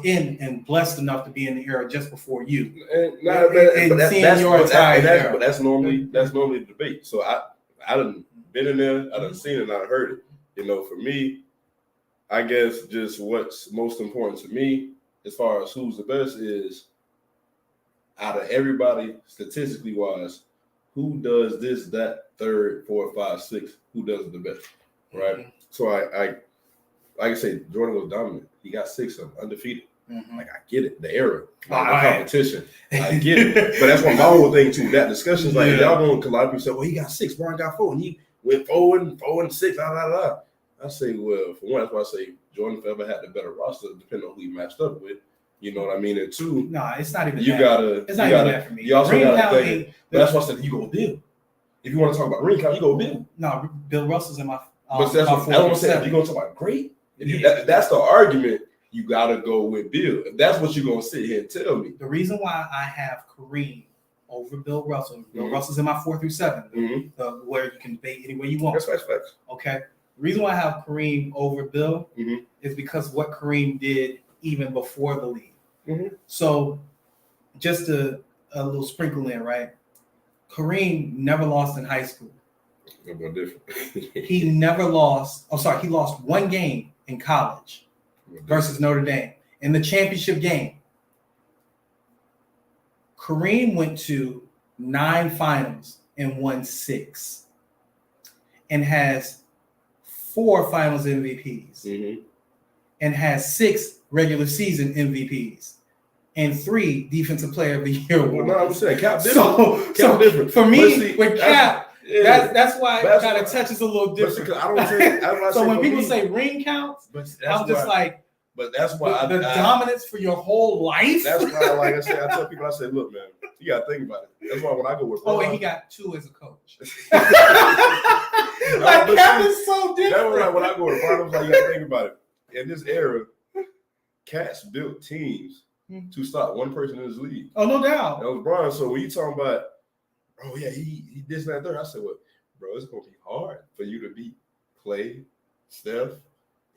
in and blessed enough to be in the era just before you. But that's normally the debate. So I done been in there, I done seen it, and I heard it. You know, for me, I guess just what's most important to me as far as who's the best is out of everybody, statistically wise, who does this, that, 3rd, 4th, 5th, 6th, who does it the best, right? So I like I say, Jordan was dominant. He got 6 of them, undefeated. Like, I get it, the era, the competition. I get it. But that's what my whole thing, too. That discussion is like, y'all going to a lot of people say, well, he got 6, Brian got 4, and he went 4 and 6, I say, well, for one, that's why I say Jordan forever had the better roster, depending on who he matched up with. You know what I mean? And 2, no, it's not even you that. It's not even that for me. You also got to think, but that's why I said you go Bill. If you want to talk about ring count, you go Bill. No, Bill Russell's in my But that's what I'm saying. If you're going to talk about great, if that's the argument, you got to go with Bill. If that's what you're going to sit here and tell me. The reason why I have Kareem over Bill Russell, Bill Russell's in my 4 through 7, where you can debate any way you want. That's facts. Okay. The reason why I have Kareem over Bill is because what Kareem did even before the league. So just a little sprinkle in, right? Kareem never lost in high school. He never lost. He lost one game in college versus Notre Dame in the championship game. Kareem went to 9 finals and won 6, and has 4 finals MVPs, and has 6 regular season MVPs, and 3 defensive player of the year awards. Well, no, I'm saying Cap different. Cap different. For me, with Cap, that's why it kind of touches a little different. I don't think. So when people say ring counts, I'm just like. But that's why the dominance for your whole life. That's why, like I said, I tell people, I say, look, man, you gotta think about it. That's why when I go with and he got 2 as a coach. Cap is so different. That's why when I go with LeBron, I'm like, you gotta think about it. In this era, Cats built teams to stop one person in this league. Oh, no doubt. That was LeBron. So when you talking about, oh yeah, he this and that third, I said, well, bro, it's gonna be hard for you to beat Clay, Steph,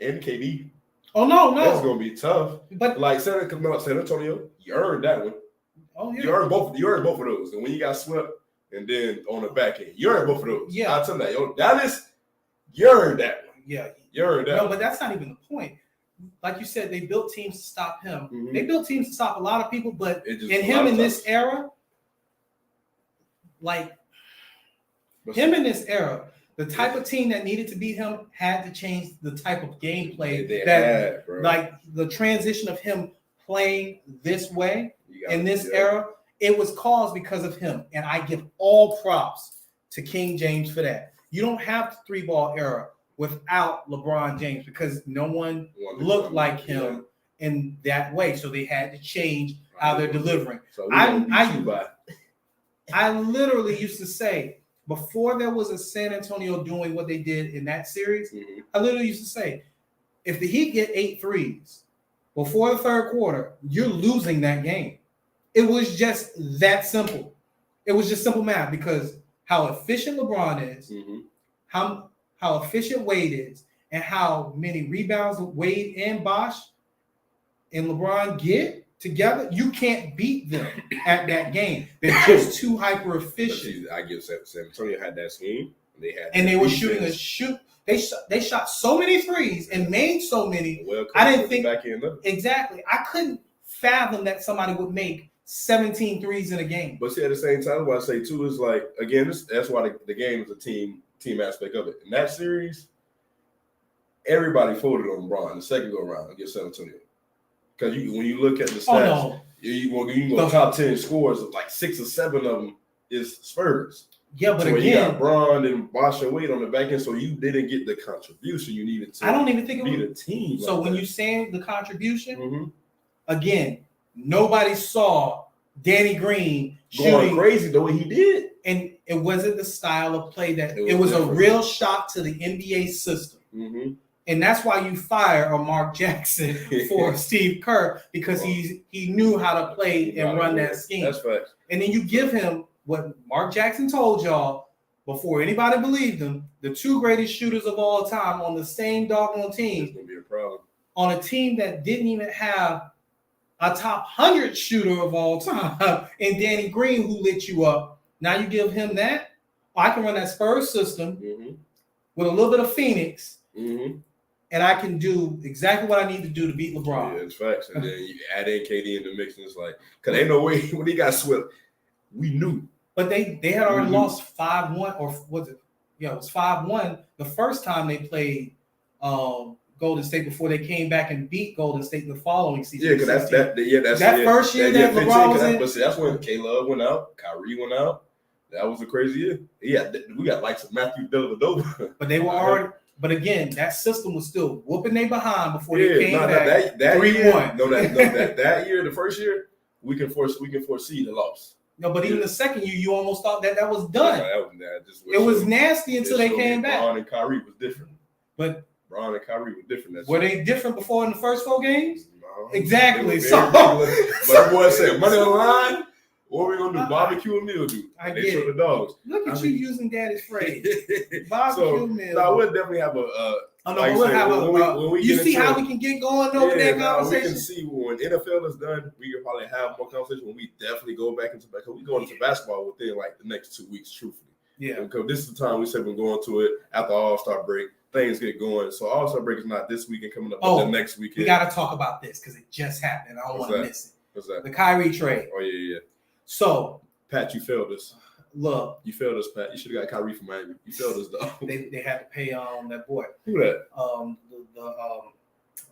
and KD. Oh no, that's gonna be tough. But like San Antonio, you earned that one. Oh yeah, you earned both of those. And when you got swept, and then on the back end, you earned both of those. Yeah, I'll tell you that. Yo, Dallas, you earned that one. Yeah, you earned that. No, but that's not even the point. Like you said, they built teams to stop him. They built teams to stop a lot of people, but in this era, in this era. The type of team that needed to beat him had to change the type of gameplay like the transition of him playing this way in this era. It was caused because of him, and I give all props to King James for that. You don't have the 3-ball era without LeBron James because no one looked like him in that way, so they had to change how they're delivering. So I literally used to say. Before there was a San Antonio doing what they did in that series, I literally used to say, if the Heat get 8 threes before the third quarter, you're losing that game. It was just that simple. It was just simple math because how efficient LeBron is, how efficient Wade is, and how many rebounds Wade and Bosh and LeBron get together, you can't beat them at that game. They're just too hyper efficient. I give San Antonio had that scheme. They were shooting They shot so many threes and made so many. I didn't think exactly. I couldn't fathom that somebody would make 17 threes in a game. But see, at the same time, what I say too is like again, that's why the game is a team aspect of it. In that series, everybody folded on LeBron the second go around against San Antonio. Because when you look at the stats, you go top 10 scores, like 6 or 7 of them is Spurs. Yeah, but so again, you got Bron and Bosh and Wade on the back end, so you didn't get the contribution you needed to. I don't even think it was a team. So when you're saying the contribution, again, nobody saw Danny Green going crazy the way he did, and it wasn't the style of play that it was a real shock to the NBA system. And that's why you fire a Mark Jackson for Steve Kerr, because he knew how to play and run that scheme. That's right. And then you give him what Mark Jackson told y'all before anybody believed him, the 2 greatest shooters of all time on the same doggone team. It's going to be a problem. On a team that didn't even have a top 100 shooter of all time and Danny Green, who lit you up. Now you give him that. I can run that Spurs system with a little bit of Phoenix. And I can do exactly what I need to do to beat LeBron. Yeah, it's facts. And then you add in KD in the mix, and it's like, because ain't no way when he got swept, we knew. But they had already lost 5-1, or was it? Yeah, it was 5-1 the first time they played Golden State before they came back and beat Golden State the following season. Yeah, because that's first year that LeBron was in. But see, that's when K-Love went out, Kyrie went out. That was a crazy year. Yeah, we got likes of Matthew Dellavedova. But they were already. But again, that system was still whooping they behind before they came back. That 3-1. That year, the first year, we can foresee the loss. No, but even the second year, you almost thought that was done. It was nasty until they came back. LeBron and Kyrie was different. But Bron and Kyrie were different. Were they different before in the first 4 games? No. Exactly. So, but the boy said, money on the line. What are we gonna do? Barbecue and meal do? I they get show it. the dogs. Look at you using daddy's phrase. Barbecue So, meal. no, we'll definitely have a. We'll have a. You see how we can get going over that conversation? We can see when NFL is done, we can probably have more conversation when we definitely go back into basketball. We go into basketball within like the next 2 weeks, truthfully. Yeah. Because this is the time we said we're going to it after All-Star break. Things get going. So All-Star break is not this weekend coming up, but the next weekend. We got to talk about this because it just happened. I don't want to miss it. What's that? The Kyrie trade. Oh, yeah. So, Pat, you failed us. Look. You failed us, Pat. You should have got Kyrie from Miami. You failed us, though. They had to pay that boy. Who that?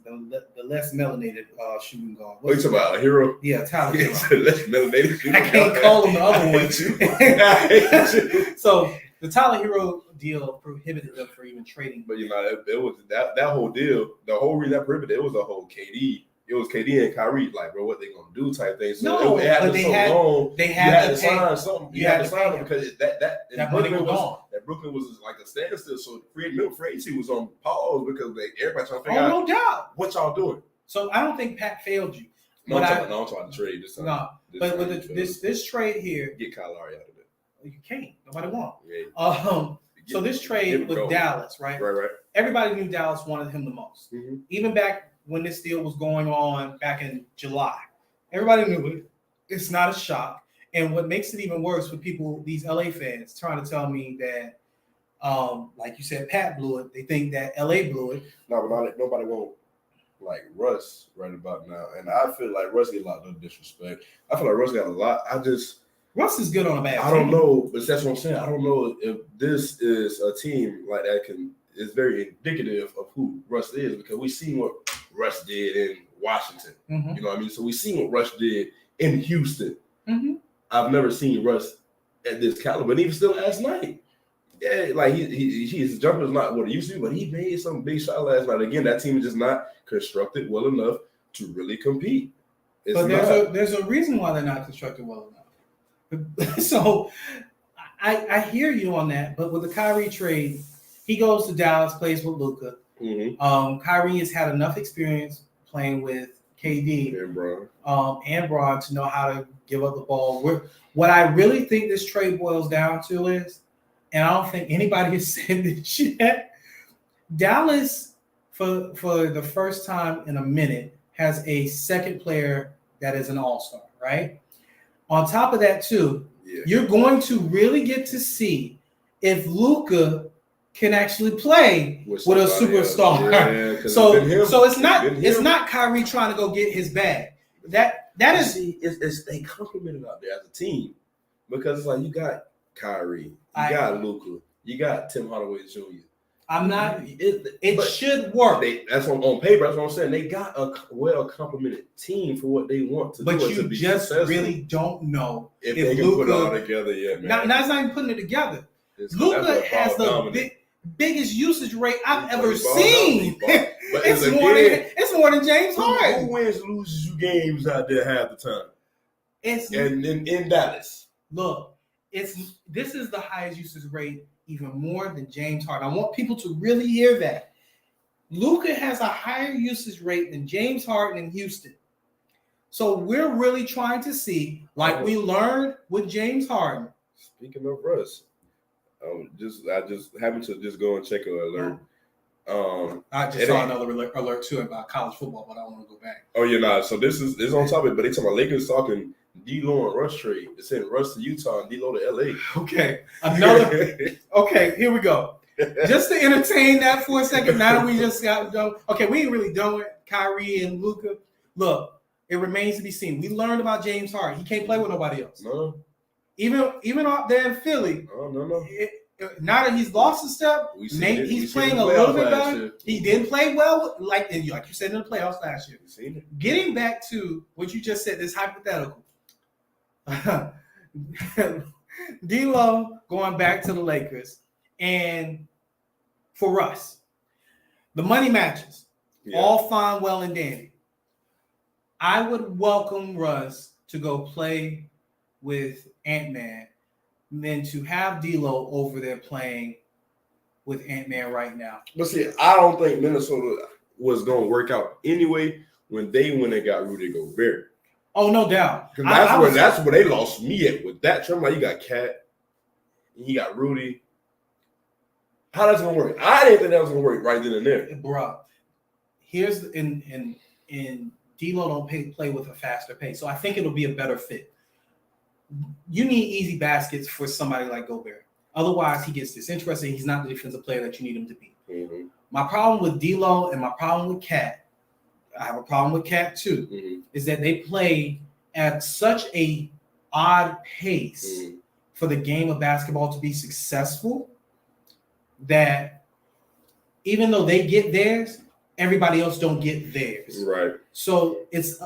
The less melanated shooting guard. What you talking about? A hero? Yeah, Tyler Hero. Less melanated shooting I can't call him the other one. So the Tyler Hero deal prohibited them from even trading. But it was that whole deal. The whole reason that prohibited it was a whole KD. It was KD and Kyrie, like, bro, what they gonna do type thing. So no, it had they had to sign something. You had to sign them because that Brooklyn was gone. That Brooklyn was like a standstill. So free agency was on pause because everybody trying to figure out. No doubt. What y'all doing? So I don't think Pat failed you. I'm trying to trade this time. No, but with this trade here, get Kyle Lowry out of it. You can't. Nobody wants. Yeah. So this trade with Dallas, right? Right. Everybody knew Dallas wanted him the most. Mm-hmm. Even back when this deal was going on back in July, everybody knew it. It's not a shock. And what makes it even worse for people, these LA fans, trying to tell me that, like you said, Pat blew it. They think that LA blew it. No, but nobody won't like Russ right about now. And I feel like Russ get a lot of disrespect. I feel like Russ got a lot. Russ is good on a bad team. I don't know, but that's what I'm saying. I don't know if this is a team like that is very indicative of who Russ is, because we seen what Russ did in Washington. Mm-hmm. You know what I mean? So we seen what Russ did in Houston. Mm-hmm. I've never seen Russ at this caliber, and even still last night. Yeah, like his jumper is not what it used to be, but he made some big shot last night. Again, that team is just not constructed well enough to really compete. But there's a reason why they're not constructed well enough. So I hear you on that, but with the Kyrie trade, he goes to Dallas, plays with Luka. Mm-hmm. Kyrie has had enough experience playing with KD and Bron to know how to give up the ball. What I really think this trade boils down to is, and I don't think anybody has said this yet, Dallas, for the first time in a minute, has a second player that is an all-star, right? On top of that, too, you're going to really get to see if Luka can actually play with a superstar. Yeah, so it's not Kyrie trying to go get his bag. That is it's they complimented out there as a team, because it's like you got Kyrie, you got Luka, you got Tim Hardaway Jr. I'm not. It should work. That's on paper. That's what I'm saying. They got a well complemented team for what they want to do. But you just really don't know if they can put it all together yet, man. Now it's not even putting it together. Luka has the biggest usage rate I've ever seen. It's more than James Harden. Who wins and loses you games out there half the time? And in Dallas. Look, this is the highest usage rate, even more than James Harden. I want people to really hear that. Luka has a higher usage rate than James Harden in Houston. So we're really trying to see, like we learned with James Harden. Speaking of Russ, I just happened to just go and check an alert. I just saw another alert too about college football, but I don't want to go back. Oh, you're not. So this is on topic, but they talking about Lakers talking D'Lo and Russ trade. They sent Russ to Utah and D'Lo to LA. Okay, okay, here we go. Just to entertain that for a second. Now that we just got done. Okay, we ain't really done with Kyrie and Luka. Look, it remains to be seen. We learned about James Harden. He can't play with nobody else. No. Even out there in Philly. Oh, no. Now that he's lost a step, he's playing a little bit better. He didn't play well, like you said in the playoffs last year. Getting back to what you just said, this hypothetical. D'Lo going back to the Lakers, and for us, the money matches. All fine, well, and dandy. I would welcome Russ to go play with Ant-Man than to have D'Lo over there playing with Ant-Man right now. But see, I don't think Minnesota was going to work out anyway when they went and got Rudy Gobert. Oh, no doubt. Because that's where they lost me at with that. I'm like, you got Cat, and you got Rudy. How that's going to work? I didn't think that was going to work right then and there. Bruh, here's in D-Lo don't play with a faster pace, so I think it'll be a better fit. You need easy baskets for somebody like Gobert. Otherwise, he gets disinterested. He's not the defensive player that you need him to be. Mm-hmm. My problem with D-Lo and my problem with Cat, I have a problem with Cat too, is that they play at such a odd pace for the game of basketball to be successful that even though they get theirs, everybody else don't get theirs. Right. So it's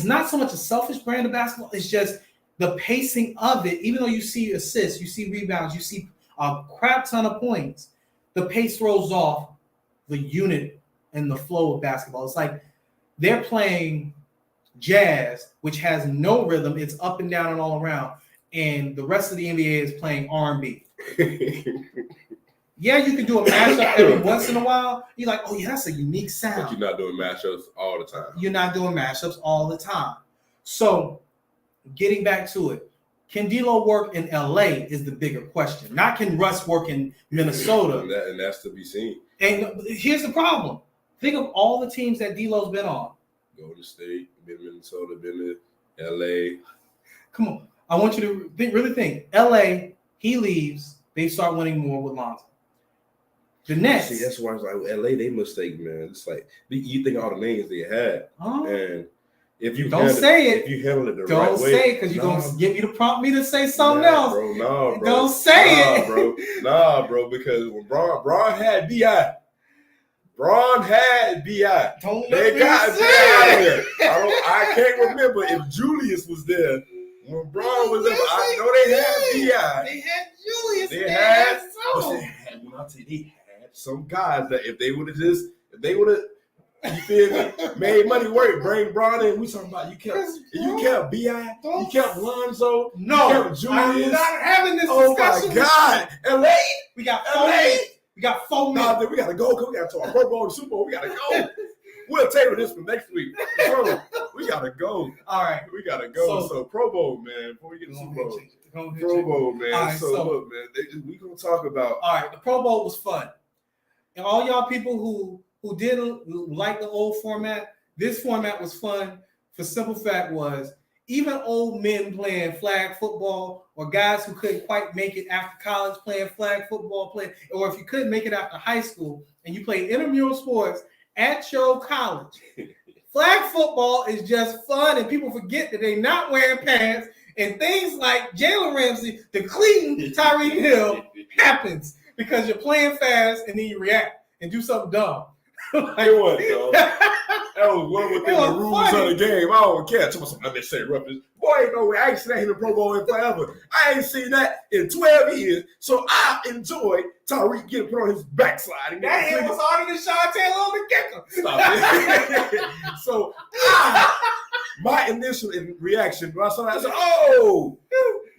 not so much a selfish brand of basketball. It's just the pacing of it. Even though you see assists, you see rebounds, you see a crap ton of points, the pace throws off the unit and the flow of basketball. It's like they're playing jazz, which has no rhythm. It's up and down and all around. And the rest of the NBA is playing R&B. Yeah, you can do a mashup every once in a while. You're like, oh, yeah, that's a unique sound. But you're not doing mashups all the time. You're not doing mashups all the time. So getting back to it, can D'Lo work in LA is the bigger question. Not can Russ work in Minnesota. And that's to be seen. And here's the problem. Think of all the teams that D'Lo's been on. Golden State, been Minnesota, been to LA. Come on. I want you to really think. LA, he leaves, they start winning more with Lonzo. The Nets. See, that's why I was like, LA, they mistake, man. It's like, you think all the names they had. And if you don't say it. If you handle it the don't right way. Don't say it because you're going to get me to prompt me to say something else. Bro, bro. Don't say it. Bro. Bro, because when Braun had B.I., Don't they got B.I. there. I can't remember if Julius was there. When Braun was there, I know they had B.I. They had Julius. They had some guys that if they would have, you feel me, made money work, bring Braun in. We talking about you kept B.I., you kept Lonzo, no, you kept Julius. I'm not having this discussion. Oh my God, LA, we got LA. We got 4 minutes. Nah, we gotta go. We gotta talk Pro Bowl and Super Bowl. We gotta go. We'll table this for next week. Bro, we gotta go. All right, we gotta go. So Pro Bowl, man. Before we get to Super Bowl, Pro Bowl, man. Right, so look, man, we gonna talk about. All right, the Pro Bowl was fun, and all y'all people who didn't like the old format, this format was fun. For simple fact was, even old men playing flag football or guys who couldn't quite make it after college playing flag football, or if you couldn't make it after high school and you played intramural sports at your college, flag football is just fun, and people forget that they're not wearing pants, and things like Jalen Ramsey depleting Tyreek Hill happens because you're playing fast and then you react and do something dumb. It was, though. That was one within the rules of the game. I don't care. Some unnecessary roughness. Boy, ain't no way. I ain't seen that in the Pro Bowl in forever. I ain't seen that in 12 years. So I enjoyed Tyreek getting put on his backslide. That hit was harder than Sean Taylor on the kicker. Stop it. So my initial reaction when I saw that, I said, oh.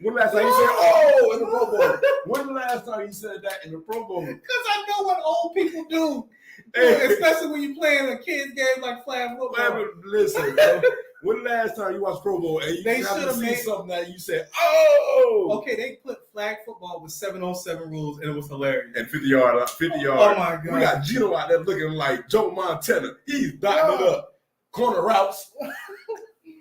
When the last time you said, oh, in the Pro Bowl? When the last time you said that in the Pro Bowl? Because I know what old people do. Especially when you're playing a kid's game like flag football. Man, listen, bro. When the last time you watched Pro Bowl and you have to see something that you said, oh. Okay, they put flag football with 7-on-7 rules, and it was hilarious. And 50 yard. Oh, my God. We got Gino out there looking like Joe Montana. He's dotting it up. Corner routes.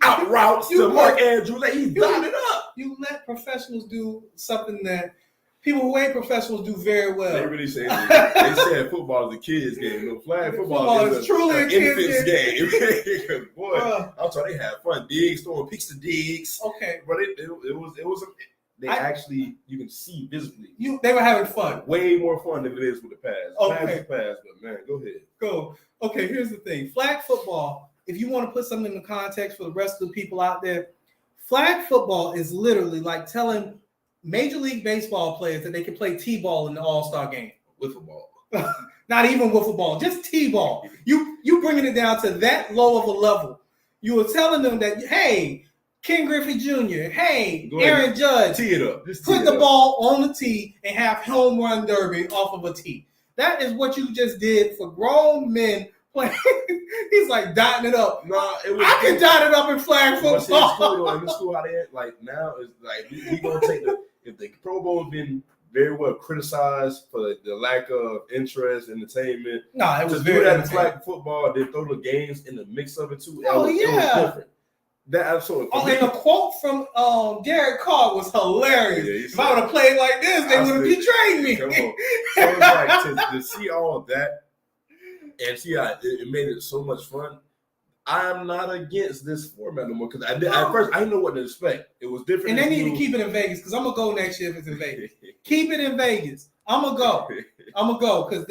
Out routes to Mark Andrews. He's dotting it up. You let professionals do something that people who ain't professionals do very well. They really say they said football is a kid's game. No, flag football is truly a kid's game. Boy, I'm sorry, they had fun. Diggs throwing picks to Diggs. Okay, but it was. They actually, you can see visibly. They were having fun. Way more fun than it is with the pass. Okay. Pass, but man, go ahead. Go. Okay, here's the thing. Flag football, if you want to put something in the context for the rest of the people out there, flag football is literally like telling Major League Baseball players that they can play T-ball in the All-Star game. Wiffle ball. Not even wiffle ball, just T-ball. You bringing it down to that low of a level. You were telling them that, hey, Ken Griffey Jr., hey, Aaron Judge, tee it up. Put the ball on the tee and have home run derby off of a tee. That is what you just did for grown men playing. He's like dotting it up. No, it was. I can dot it up in flag But see, in football. school, though, in the school, how they like now is like we gonna take if the Pro Bowl has been very well criticized for the lack of interest, entertainment. No, it was to very do that in entertaining. flag football, then throw the games in the mix of it too. Oh, it was yeah. different. That absolutely. Oh, and the quote from Derek Carr was hilarious. Yeah, if I would have played like this, they would have betrayed me. Come on. So it's like to see all of that and see how it made it so much fun. I'm not against this format no more because at first I didn't know what to expect. It was different. And they need to keep it in Vegas because I'm gonna go next year if it's in Vegas. Keep it in Vegas. I'm gonna go because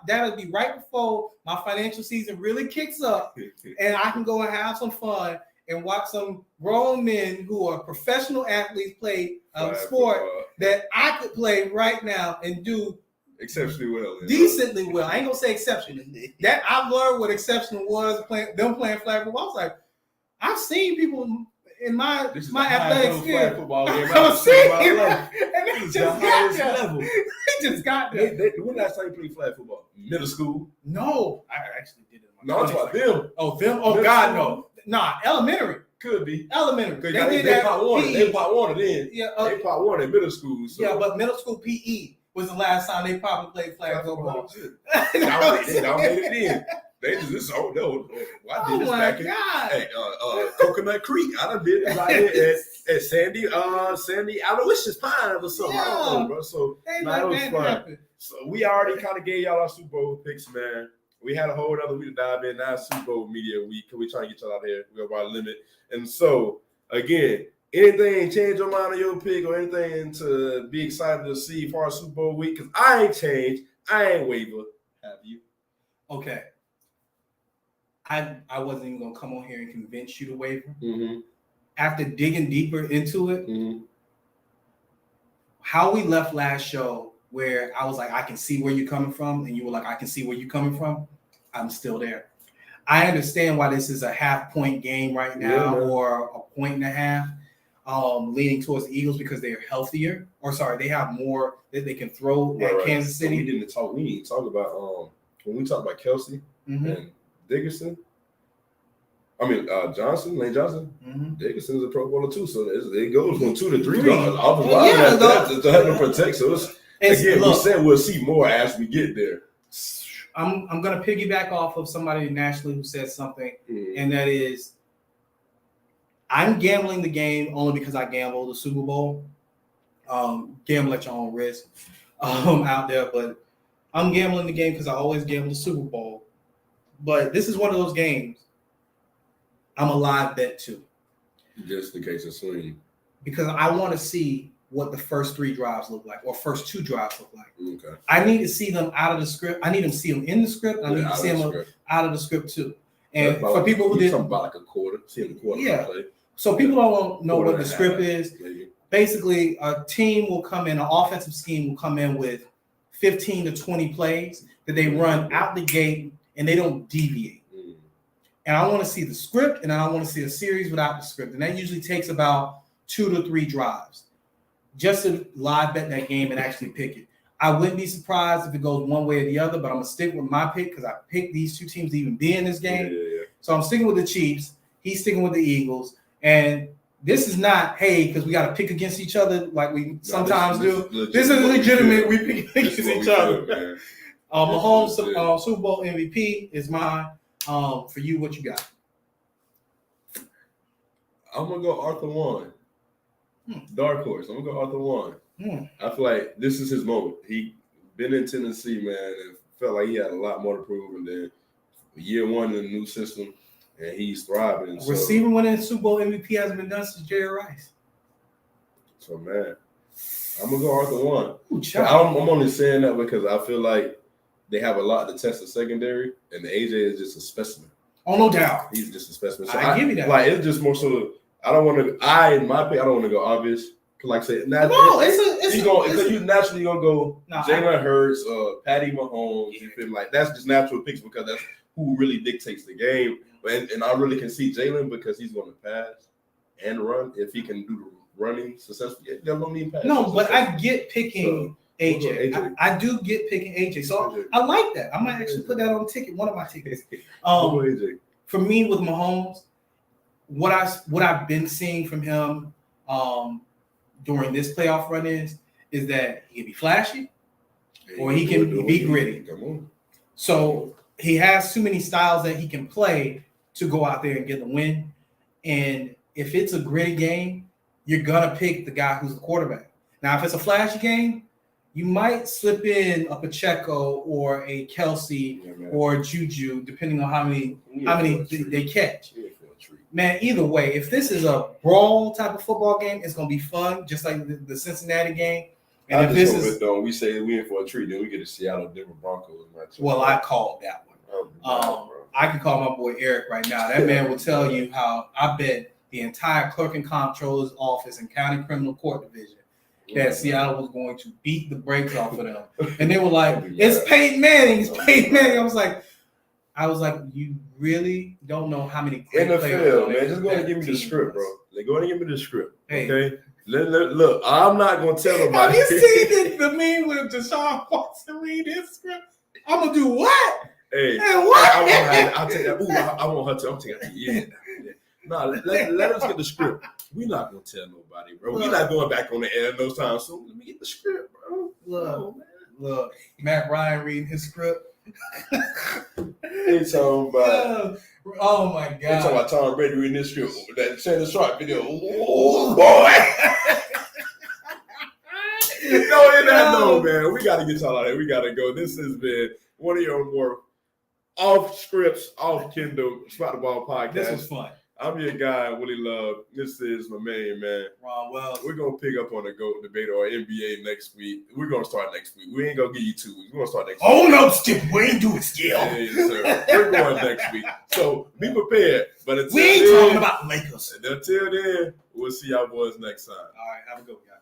that'll be right before my financial season really kicks up, and I can go and have some fun and watch some grown men who are professional athletes play a sport that I could play right now and do exceptionally well. Decently well. I ain't gonna say exceptionally. That I've learned what exceptional was playing flag football. I was like, I've seen people in my athletic experience. Football game I've seen him, and they just got there. level. They just got there. When last time you played flag football? Middle school? No, I actually did it. No, I'm talking about them. Oh, them? Oh, God, no. Nah, elementary. Could be. Elementary. They pot water. They pot water then. Yeah, they pot water in middle school. So. Yeah, but middle school PE was the last time they probably played flag football. They dominated then. They just this oh no. I did this back in Coconut Creek. I done did it right here at Sandy Aloysius Pines or something. I don't know, bro. So it was fun. So we already kind of gave y'all our Super Bowl picks, man. We had a whole other week to dive in. Now Super Bowl media week. We trying to get y'all out here. We're about limit. And so again, anything change your mind on your pick or anything to be excited to see for our Super Bowl week? Because I ain't changed. I ain't waver. Have you? Okay. I wasn't even gonna come on here and convince you to waver. Mm-hmm. After digging deeper into it, how we left last show, where I was like, I can see where you're coming from, and you were like, I can see where you're coming from. I'm still there. I understand why this is a half-point game right now, or a point and a half, leaning towards the Eagles because they are healthier. Or sorry, they have more that they can throw at Kansas City. We need to talk about when we talk about Kelsey and Dickerson. I mean Lane Johnson. Dickerson is a Pro Bowler too, so it goes from 2 to 3 guards off the line to help them protect. So we said we'll see more as we get there. I'm gonna piggyback off of somebody nationally who said something, and that is, I'm gambling the game only because I gamble the Super Bowl. Gamble at your own risk out there, but I'm gambling the game because I always gamble the Super Bowl. But this is one of those games I'm a live bet to. Just in case of swing. Because I want to see what the first 3 drives look like, or first 2 drives look like. Okay. I need to see them out of the script. I need to see them in the script. I need to see them out of the script too. And for people who didn't, about like a quarter, seeing the quarter play. So people don't know what the script is. Maybe. Basically, a team will come in, an offensive scheme will come in with 15 to 20 plays that they run out the gate and they don't deviate. And I want to see the script, and I want to see a series without the script. And that usually takes about 2 to 3 drives just to live bet that game and actually pick it. I wouldn't be surprised if it goes one way or the other, but I'm going to stick with my pick because I picked these 2 teams to even be in this game. So I'm sticking with the Chiefs. He's sticking with the Eagles. And this is not, hey, because we got to pick against each other like we sometimes do. This is legitimate. We pick against each other. Mahomes Super Bowl MVP is mine. For you, what you got? I'm gonna go Arthur Warren. Dark horse. I'm gonna go Arthur Warren. I feel like this is his moment. He been in Tennessee, man, and felt like he had a lot more to prove. And then year 1 in the new system, and he's thriving. Receiving winning Super Bowl MVP hasn't been done since Jerry Rice. So man, I'm gonna go Arthur Warren. I'm only saying that because I feel like they have a lot to test the secondary, and the AJ is just a specimen. Oh, no doubt. He's just a specimen. So I give you that. Like, it's just more so. I don't want to. In my opinion, I don't want to go obvious. Cause like I said, you naturally gonna go Jalen Hurts, Patty Mahomes. You feel like that's just natural picks because that's who really dictates the game. And I really can see Jalen because he's going to pass and run if he can do the running successfully. They don't need pass. No, but I get picking AJ. I do get picking AJ. So AJ. I like that. I might actually put that on a ticket, one of my tickets. AJ. For me with Mahomes, what I've been seeing from him during this playoff run is that he can be flashy or he can be gritty. Come on. So he has too many styles that he can play to go out there and get the win. And if it's a gritty game, you're gonna pick the guy who's the quarterback. Now, if it's a flashy game, you might slip in a Pacheco or a Kelsey or Juju, depending on how many they catch. Man, either way, if this is a brawl type of football game, it's gonna be fun, just like the Cincinnati game. And if this is we say we in for a treat, then we get a Seattle Denver Broncos match. Well, I called that one. I can call my boy Eric right now. That man will tell you how I bet the entire clerk and comptroller's office and county criminal court division that Seattle was going to beat the brakes off of them. And they were like, it's Peyton Manning. It's Peyton Manning. I was like, you really don't know how many great NFL, man. Just go ahead and give me the script, bro. Like, go ahead and give me the script. Okay? Look, I'm not going to tell nobody. Have you seen the meme with Deshaun Watson read his script? I'm going to do what? Hey, what? I'll take that. Ooh, I want her to. I'm taking that. Yeah. No, let us get the script. We're not going to tell nobody, bro. We're not going back on the air no time soon. Let me get the script, bro. Look, Matt Ryan reading his script. They talking about. Oh my God! They talking about Tom Brady reading this script. That Shannon Sharp video. Oh boy! No, man. We got to get y'all out of here. We got to go. This has been one of your more off scripts, off Kindle Spot the Ball podcast. This was fun. I'm your guy, Willie Love. This is my main man, Ron Wells. We're going to pick up on the GOAT debate or NBA next week. We're going to start next week. We ain't going to give you 2 weeks. We're going to start next week. Oh, no, Skip. We ain't doing skill. Hey, sir. We're going next week. So be prepared. But until we ain't talking about Lakers. Until then, we'll see y'all boys next time. All right. Have a good one, guys.